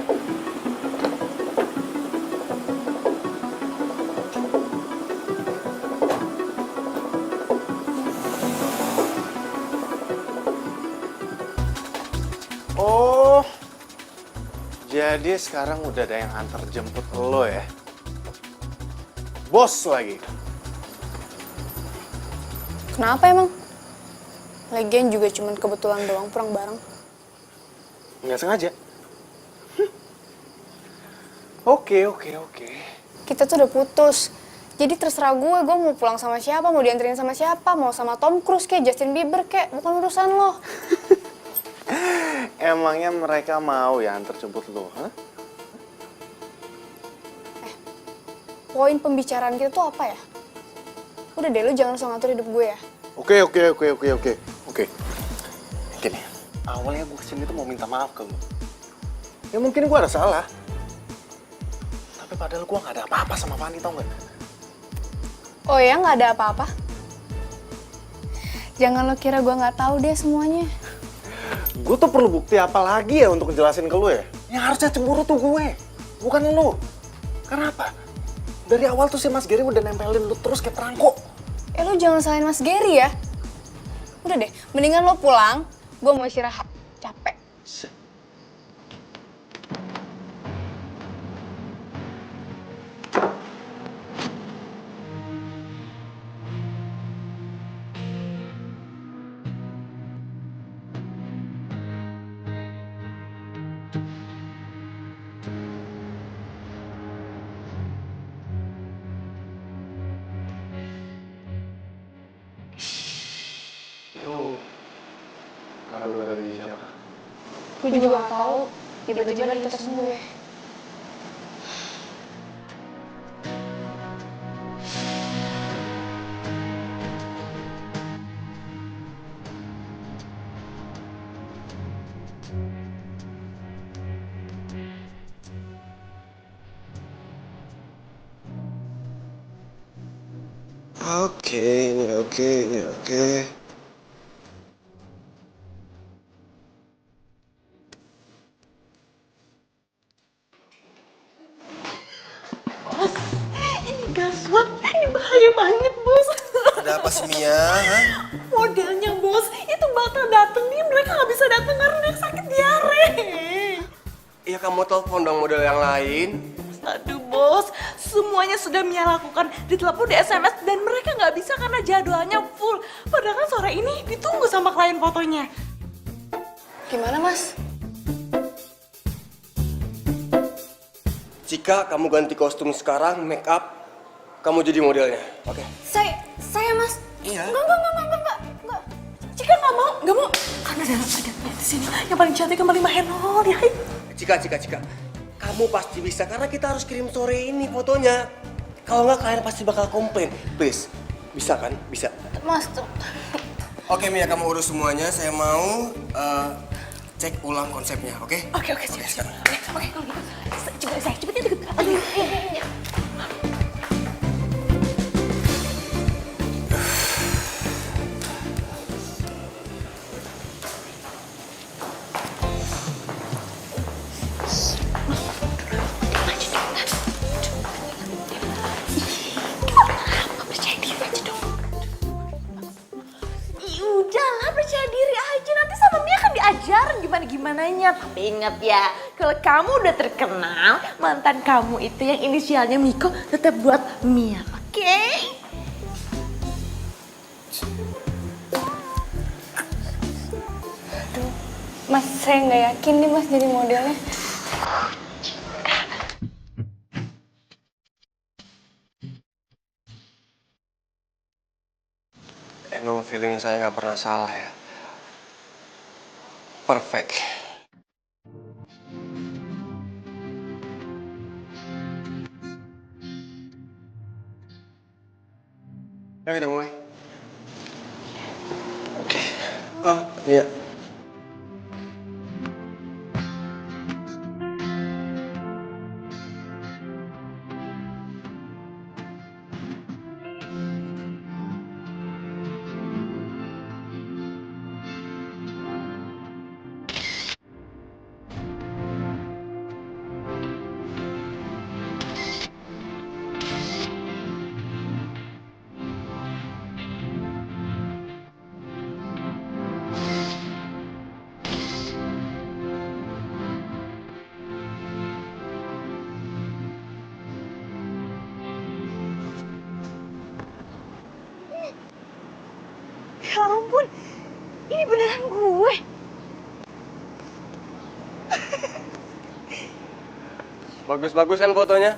Oh, jadi sekarang udah ada yang antar jemput lo ya? Bos lagi. Kenapa emang? Lagian juga cuman kebetulan doang pulang bareng. Nggak sengaja. Oke. Kita tuh udah putus. Jadi terserah gue mau pulang sama siapa, mau dianterin sama siapa, mau sama Tom Cruise kayak Justin Bieber kayak, bukan urusan lo. Emangnya mereka mau ya antar jemput lo? Hah? Poin pembicaraan kita tuh apa ya? Udah deh, lo jangan langsung ngatur hidup gue ya. Oke. Gini, awalnya gue kesini tuh mau minta maaf ke lo. Ya mungkin gue ada salah. Tapi padahal gue gak ada apa-apa sama Fanny, tau gak? Oh ya, nggak ada apa-apa? Jangan lo kira gue nggak tahu deh semuanya. Gue tuh perlu bukti apa lagi ya untuk ngejelasin ke lo ya? Yang harusnya cemburu tuh gue, bukan lo. Kenapa? Dari awal tuh si Mas Gary udah nempelin lo terus kayak perangko. Lo jangan salahin Mas Gary ya. Udah deh, mendingan lo pulang. Gue mau istirahat, capek. Itu kado dari siapa? Gue juga gak tahu. Tiba-tiba ada di tas gue. Oke. Ini gawat, ini bahaya banget bos. Ada apa sih Mia? Hah? Modelnya bos, itu bakal dateng nih, mereka nggak bisa dateng karena dia sakit diare. Ya kamu telepon dong model yang lain. Aduh bos, semuanya sudah Mia lakukan, ditelepon, di SMS, dan mereka nggak bisa karena jadwalnya full. Padahal kan sore ini ditunggu sama klien fotonya. Gimana Mas? Cika, kamu ganti kostum sekarang, make up, kamu jadi modelnya, oke? Saya Mas. Iya. Enggak. Cika nggak mau. Karena ada di sini yang paling cantik, yang paling mahenol, ya. Cika. Kamu pasti bisa, karena kita harus kirim sore ini fotonya. Kalau nggak, klien pasti bakal komplain. Please, bisa kan? Bisa. Mas tuh. Oke Mia, kamu urus semuanya. Saya mau cek ulang konsepnya, oke? Oke, siap. Oke, kalau gitu. Cepetnya deket. Aduh, iya. Tapi ingat ya, kalau kamu udah terkenal, mantan kamu itu yang inisialnya Miko tetap buat Mia, oke? Mas, saya nggak yakin nih Mas jadi modelnya. Emang feeling saya nggak pernah salah ya. Perfect. Ya kita mulai. Oke. Oh iya. Ya ampun, ini beneran gue. Bagus-bagus kan fotonya?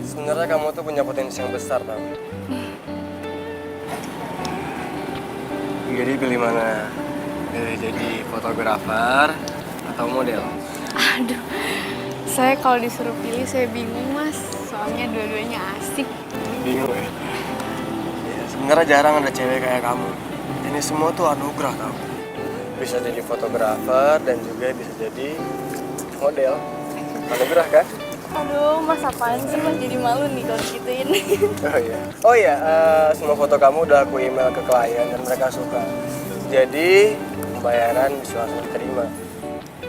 Sebenarnya kamu tuh punya potensi yang besar, tau? Jadi pilih mana? Pilih jadi fotografer atau model? Aduh, saya kalau disuruh pilih saya bingung Mas. Soalnya dua-duanya asik. Bingung ya? Ya, sebenarnya jarang ada cewek kayak kamu. Ini semua tuh anugerah tau. Bisa jadi fotografer dan juga bisa jadi model. Anugerah kan? Aduh, Mas apaan sih Mas jadi malu nih kalau gituin. Oh iya, semua foto kamu udah aku email ke klien dan mereka suka. Jadi pembayaran bisa langsung diterima.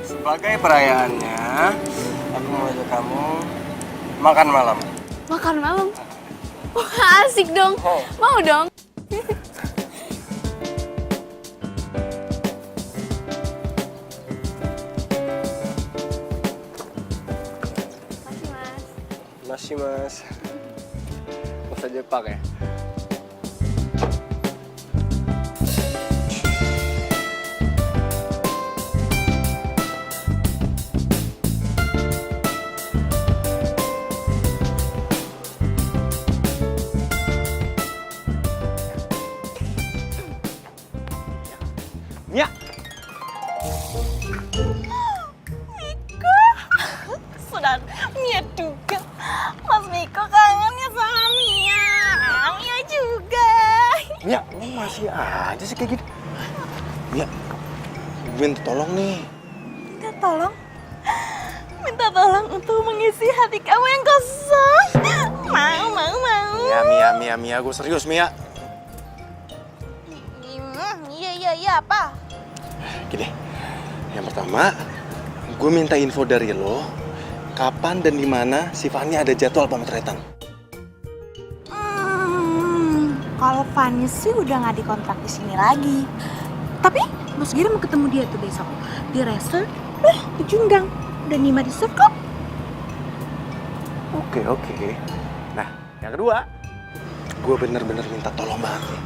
Sebagai perayaannya, aku mau ajak kamu makan malam. Makan malam? Wah asik dong, mau dong. Masih mas. Bahasa Jepang ya? Mia! Miko, sudah Mia juga. Mas Miko kangennya sama Mia. Mia juga. Mia, lu masih aja sih kayak gitu. Mia, gue minta tolong nih. Minta tolong? Minta tolong untuk mengisi hati kamu yang kosong. Mau. Mia, gue serius, Mia. Iya, apa? Gini, yang pertama, gue minta info dari lo, kapan dan di mana si Fanny ada jadwal pemotretan. Kalau Fanny sih udah nggak dikontrak di sini lagi. Tapi Mas Giri mau ketemu dia tuh besok di resort, di Junggang. Udah Nima di resort kok. Oke. Nah, yang kedua, gue bener-bener minta tolong banget nih.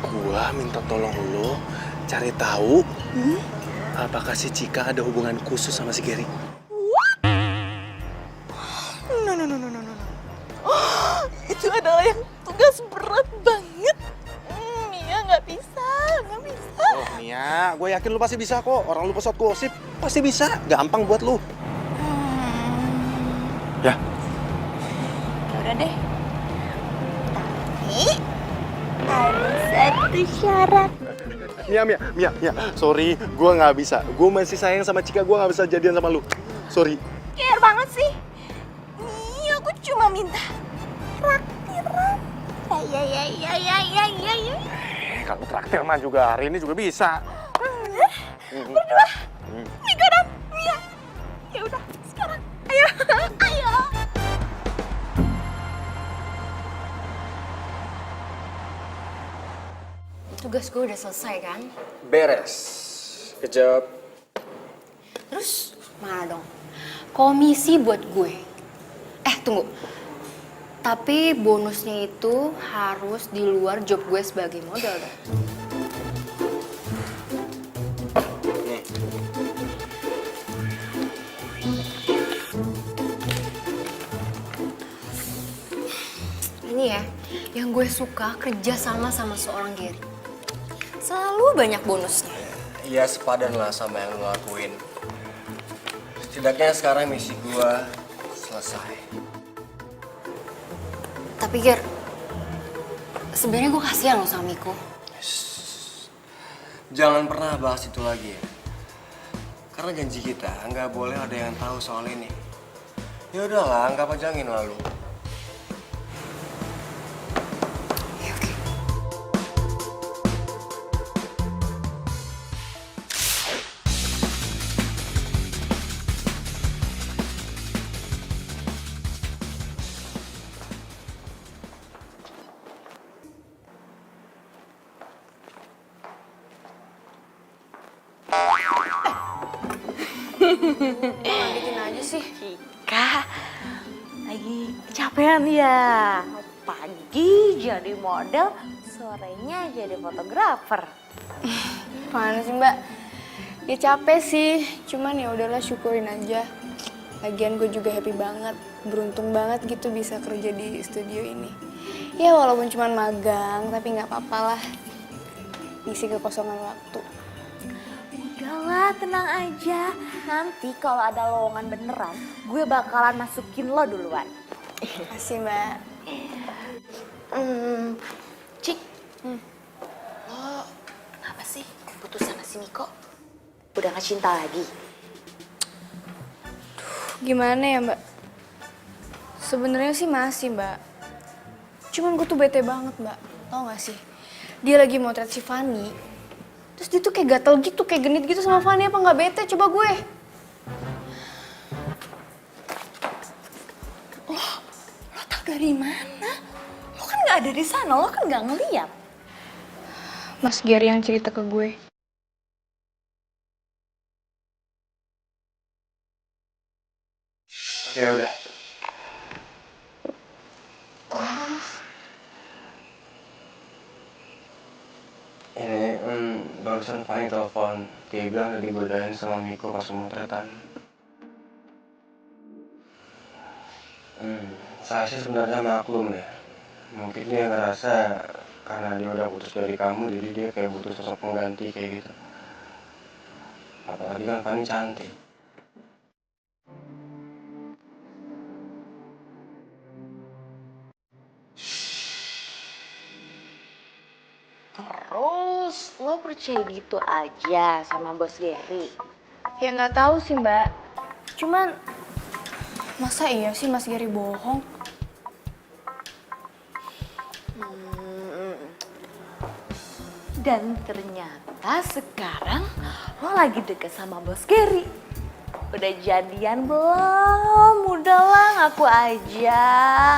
Gue minta tolong lo cari tahu apakah si Cika ada hubungan khusus sama si Gary. No. Itu adalah yang tugas berat banget. Mia nggak bisa. Oh Mia, gue yakin lu pasti bisa kok. Orang lu pesawat gosip pasti bisa. Gampang buat lu. Ya. Udah deh. Tapi ada satu syarat. Mia, sorry, gue nggak bisa. Gue masih sayang sama Cika, gue nggak bisa jadian sama lu. Sorry. Care banget sih. Nih, aku cuma minta traktiran. Ya. Kalau traktir mah juga hari ini juga bisa. Berdua. Mika dan Mia. Ya udah, sekarang. Ayo. tugas gue udah selesai kan? Beres. Kejawab. Terus mana dong? Komisi buat gue. Tunggu. Tapi bonusnya itu harus di luar job gue sebagai model dong. Nih. Ini ya, yang gue suka kerja sama seorang Gary. Selalu banyak bonusnya. Iya, sepadan lah sama yang lo lakuin. Setidaknya sekarang misi gua selesai. Tapi Ger, sebenarnya gue kasihan loh sama Miko. Jangan pernah bahas itu lagi ya. Karena janji kita nggak boleh ada yang tahu soal ini. Ya udahlah, anggap aja angin lalu. Lanjutin aja sih. Cika, lagi kecapean ya. Pagi jadi model, sorenya jadi fotografer. Mana sih Mbak? Ya capek sih, cuman ya udahlah syukurin aja. Lagian gue juga happy banget, beruntung banget gitu bisa kerja di studio ini. Ya walaupun cuman magang, tapi nggak apa-apa lah. Ngisi kekosongan waktu. Udahlah, tenang aja. Nanti kalau ada lowongan beneran, gue bakalan masukin lo duluan. Makasih Mbak. Cik, lo kenapa sih putus sama si Miko? Udah gak cinta lagi? Gimana ya Mbak? Sebenarnya sih masih Mbak. Cuman gue tuh bete banget Mbak. Tau gak sih? Dia lagi motret si Fanny. Terus dia tuh kayak gatel gitu, kayak genit gitu sama Fanny. Apa gak bete? Coba gue. Lo tau dari mana? Lo kan gak ada di sana, lo kan gak ngeliat. Mas Gary yang cerita ke gue. Ya udah. Ini barusan Fanny telepon. Dia bilang udah digodain sama Miko pas pemotretan. Saya sih sebenarnya maklum deh. Mungkin dia ngerasa karena dia udah putus dari kamu, jadi dia kayak butuh sosok pengganti kayak gitu. Apalagi kan Fanny cantik. Terus lo percaya gitu aja sama bos Gary? Ya nggak tahu sih Mbak. Cuman masa iya sih Mas Gary bohong? Dan ternyata sekarang lo lagi deket sama bos Gary. Udah jadian belum? Udahlah ngaku aja,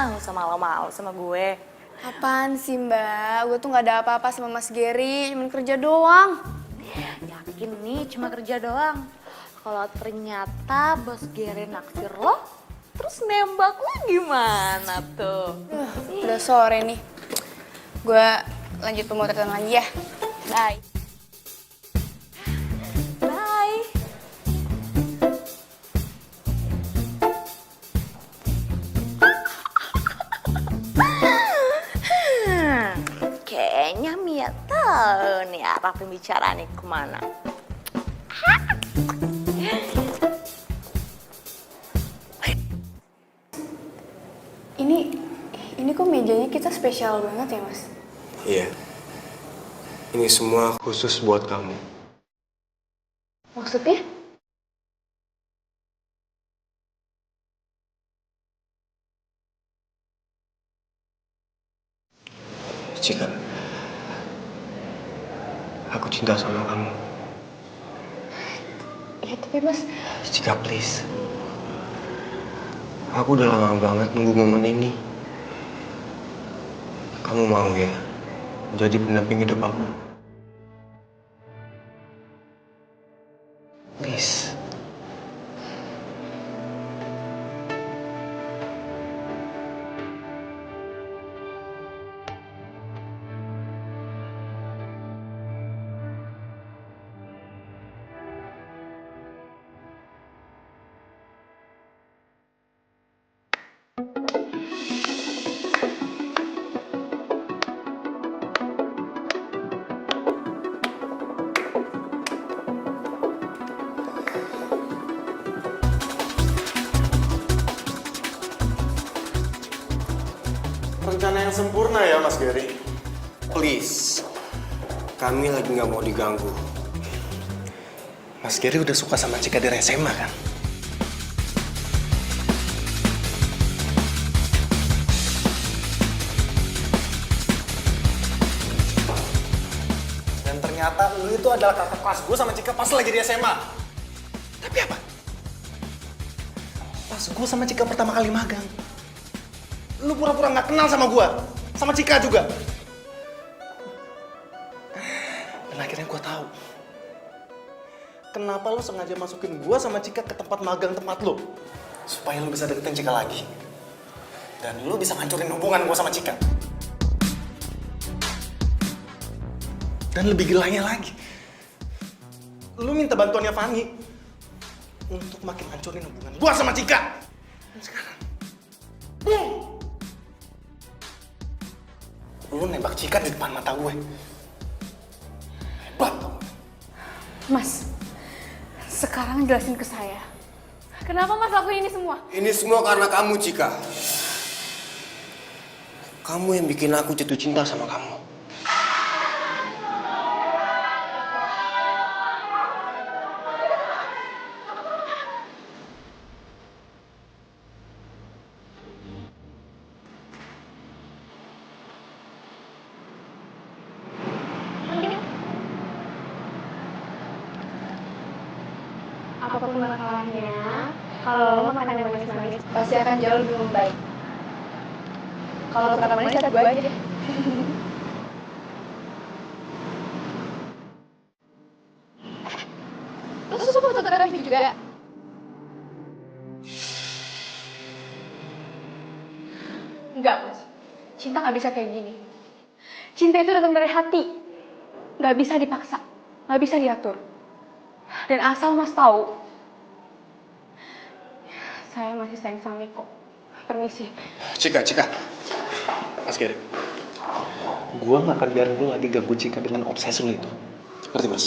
nggak usah malu-malu sama gue. Apaan sih Mbak? Gue tuh nggak ada apa-apa sama Mas Gary, cuma kerja doang. Yakin nih cuma kerja doang? Kalau ternyata bos Gary naksir lo, terus nembak lo gimana tuh? Udah sore nih. Gue lanjut pemotretan lagi ya. Bye. Bye. Kayaknya Mia tahu nih arah pembicaraannya kemana. Ini kok mejanya kita spesial banget ya Mas? Iya. Ini semua khusus buat kamu. Maksudnya? Cika, aku cinta sama kamu. Ya tapi Mas, Cika, please. Aku udah lama banget nunggu momen ini. Kamu mau ya jadi pendamping hidup aku? manis. Rencana yang sempurna ya, Mas Gary. Please, kami lagi nggak mau diganggu. Mas Gary udah suka sama Cika dari SMA kan? Dan ternyata lu itu adalah kakak kelas gue sama Cika pas lagi di SMA. Tapi apa? Pas gue sama Cika pertama kali magang, lu pura-pura nggak kenal sama gue, sama Cika juga. Dan akhirnya gue tahu kenapa lu sengaja masukin gue sama Cika ke tempat magang tempat lu, supaya lu bisa deketin Cika lagi. Dan lu bisa ngancurin hubungan gue sama Cika. Dan lebih gilanya lagi, lu minta bantuannya Fanny untuk makin hancurin hubungan gue sama Cika. Dan sekarang, boom! Lu nembak Cika di depan mata gue. Hebat. Mas, sekarang jelasin ke saya. Kenapa Mas lakuin ini semua? Ini semua karena kamu, Cika. Kamu yang bikin aku jatuh cinta sama kamu. Apapun masalahnya, kalau lo makan yang manis-manis, pasti akan jauh lebih membaik. Kalau lo kata manis, lihat gue aja deh. Lo suka fotografi juga? Enggak, Mas. Cinta nggak bisa kayak gini. Cinta itu datang dari hati. Nggak bisa dipaksa. Nggak bisa diatur. Dan asal Mas tahu, saya masih sayang sama Miko. Permisi. Cika. Mas Gary. Gua gak akan biarin lu lagi ganggu Cika dengan obsesi lu itu. Ngerti, Mas?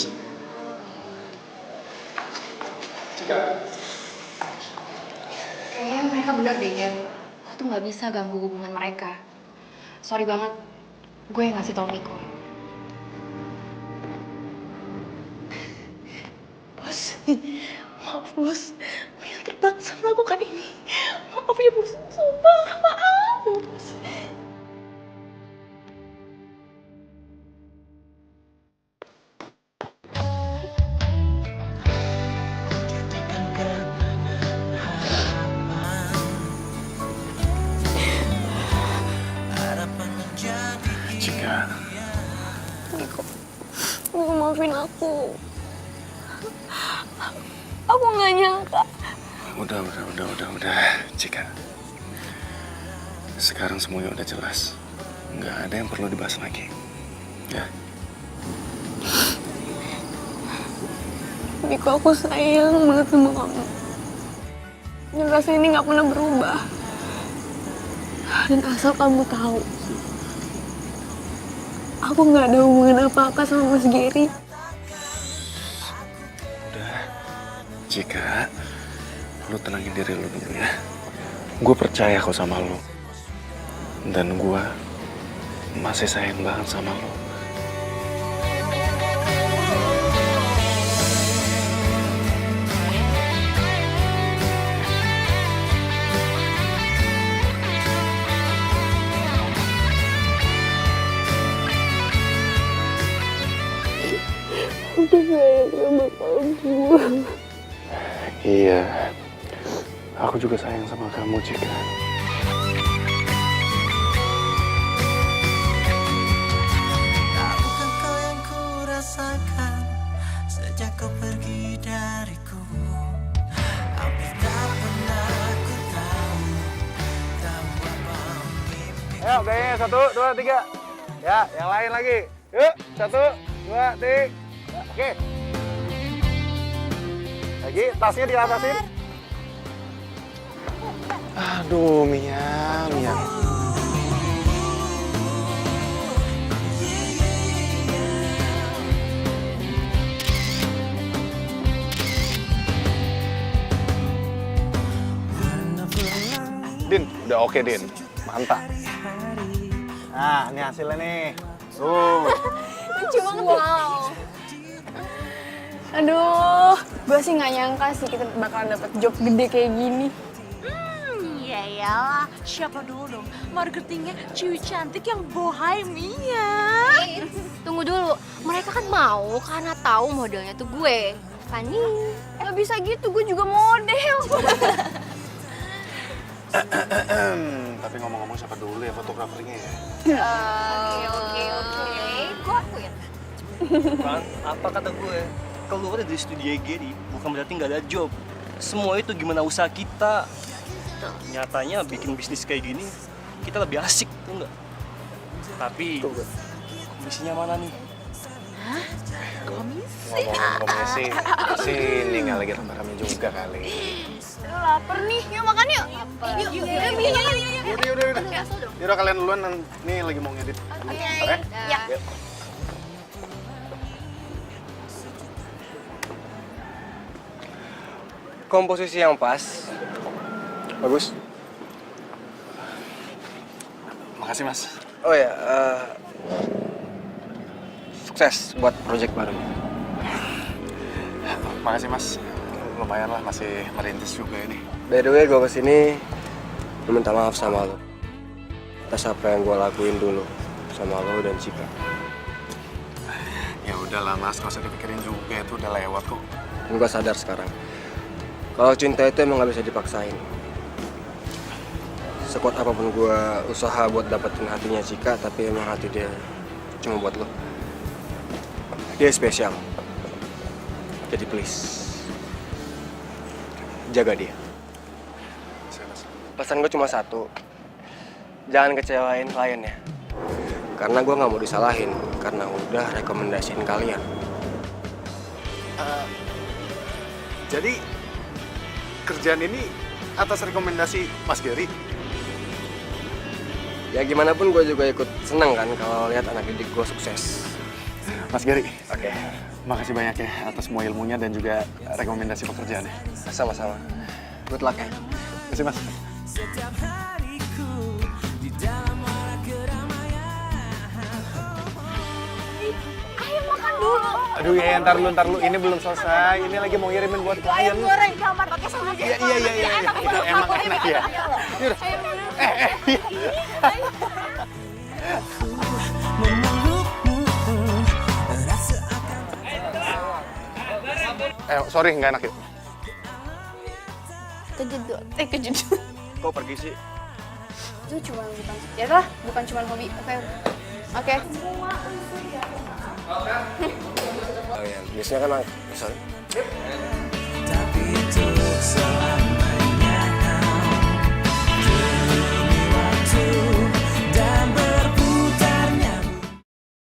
Cika. Kayaknya mereka bener deh, Jen. Lo tuh nggak bisa ganggu hubungan mereka. Sorry banget, gue yang ngasih tau Miko. Maaf bos, Mia terpaksa melakukan ini. Maaf ya bos, sumpah maaf bos. Cika. Maafin aku. Aku nggak nyangka. Udah, Cika. Sekarang semuanya udah jelas. Nggak ada yang perlu dibahas lagi. Ya. Miko, aku sayang banget sama kamu. Dan rasa ini nggak pernah berubah. Dan asal kamu tahu, aku nggak ada hubungan apa-apa sama Mas Gary. Cika, lu tenangin diri lu dulu ya. Gue percaya kok sama lu. Dan gue masih sayang banget sama lu. Aku sayang sama kamu. Iya, aku juga sayang sama kamu, Cika. Tahukah kau yang ku rasakan sejak kau pergi dariku? oke, 1, 2, 3. Ya, yang lain lagi. Yuk, 1, 2, 3. Oke. Lagi, tasnya diatasin. Aduh, Mia. Din, udah oke, Din. Mantap. Nah, ini hasilnya nih. Tuh. Lucu banget. Wow. Aduh, gue sih nggak nyangka sih kita bakalan dapet job gede kayak gini. Ya iyalah, siapa dulu dong marketingnya cewek cantik yang bohemia. Tunggu dulu, mereka kan mau karena tahu modelnya tuh gue, Fanny. Gak bisa gitu, gue juga model. Tapi ngomong-ngomong siapa dulu ya fotografernya ya? Oke. Gue akuin. Kan, apa kata gue? Keluar dari studio Gary bukan berarti nggak ada job. Semua itu gimana usaha kita. Nyatanya bikin bisnis kayak gini kita lebih asik tuh nggak? Tapi komisinya mana nih? Ngomongin komisi, sini nggak lagi rame-rame juga kali. Laper nih, yuk makan yuk. Yuk. Yaudah kalian duluan, nih lagi mau ngedit. Oke? Ya. Yuk. Komposisi yang pas. Bagus. Makasih, Mas. Oh ya, sukses buat project baru. Makasih, Mas. Lumayan lah, masih merintis juga ini. By the way, gue kesini mau minta maaf sama lo atas apa yang gue lakuin dulu sama lo dan Cika. Ya udahlah, Mas. Nggak usah dipikirin juga. Itu udah lewat kok. Gue sadar sekarang kalau cinta itu emang gak bisa dipaksain. Sekuat apapun gue usaha buat dapetin hatinya Cika, tapi emang hati dia cuma buat lo. Dia spesial. Jadi please, jaga dia. Pesan gue cuma satu, jangan kecewain klien ya. Karena gue gak mau disalahin, karena udah rekomendasiin kalian. Jadi, kerjaan ini atas rekomendasi Mas Gary? Ya gimana pun gue juga ikut seneng kan kalau lihat anak didik gue sukses. Mas Gary, oke. Makasih banyak ya atas semua ilmunya dan juga rekomendasi pekerjaannya. Sama-sama. Good luck ya. Terima kasih, Mas. Setiap hariku di dalam arah keramaian. Ayo makan dulu. Aduh ya, ntar lu. Ini belum selesai. Ini lagi mau ngirimin buat klien. Ayam goreng kamar pakai sama Iya. Itu emang enak ya. Yaudah. Memelukmu rasa akan Sorry, nggak enak yuk. Kejedot. Kok pergi sih? Itu cuma bukan cuma hobi. Oke. Oh iya, biasanya kan misalnya. tapi itu salah.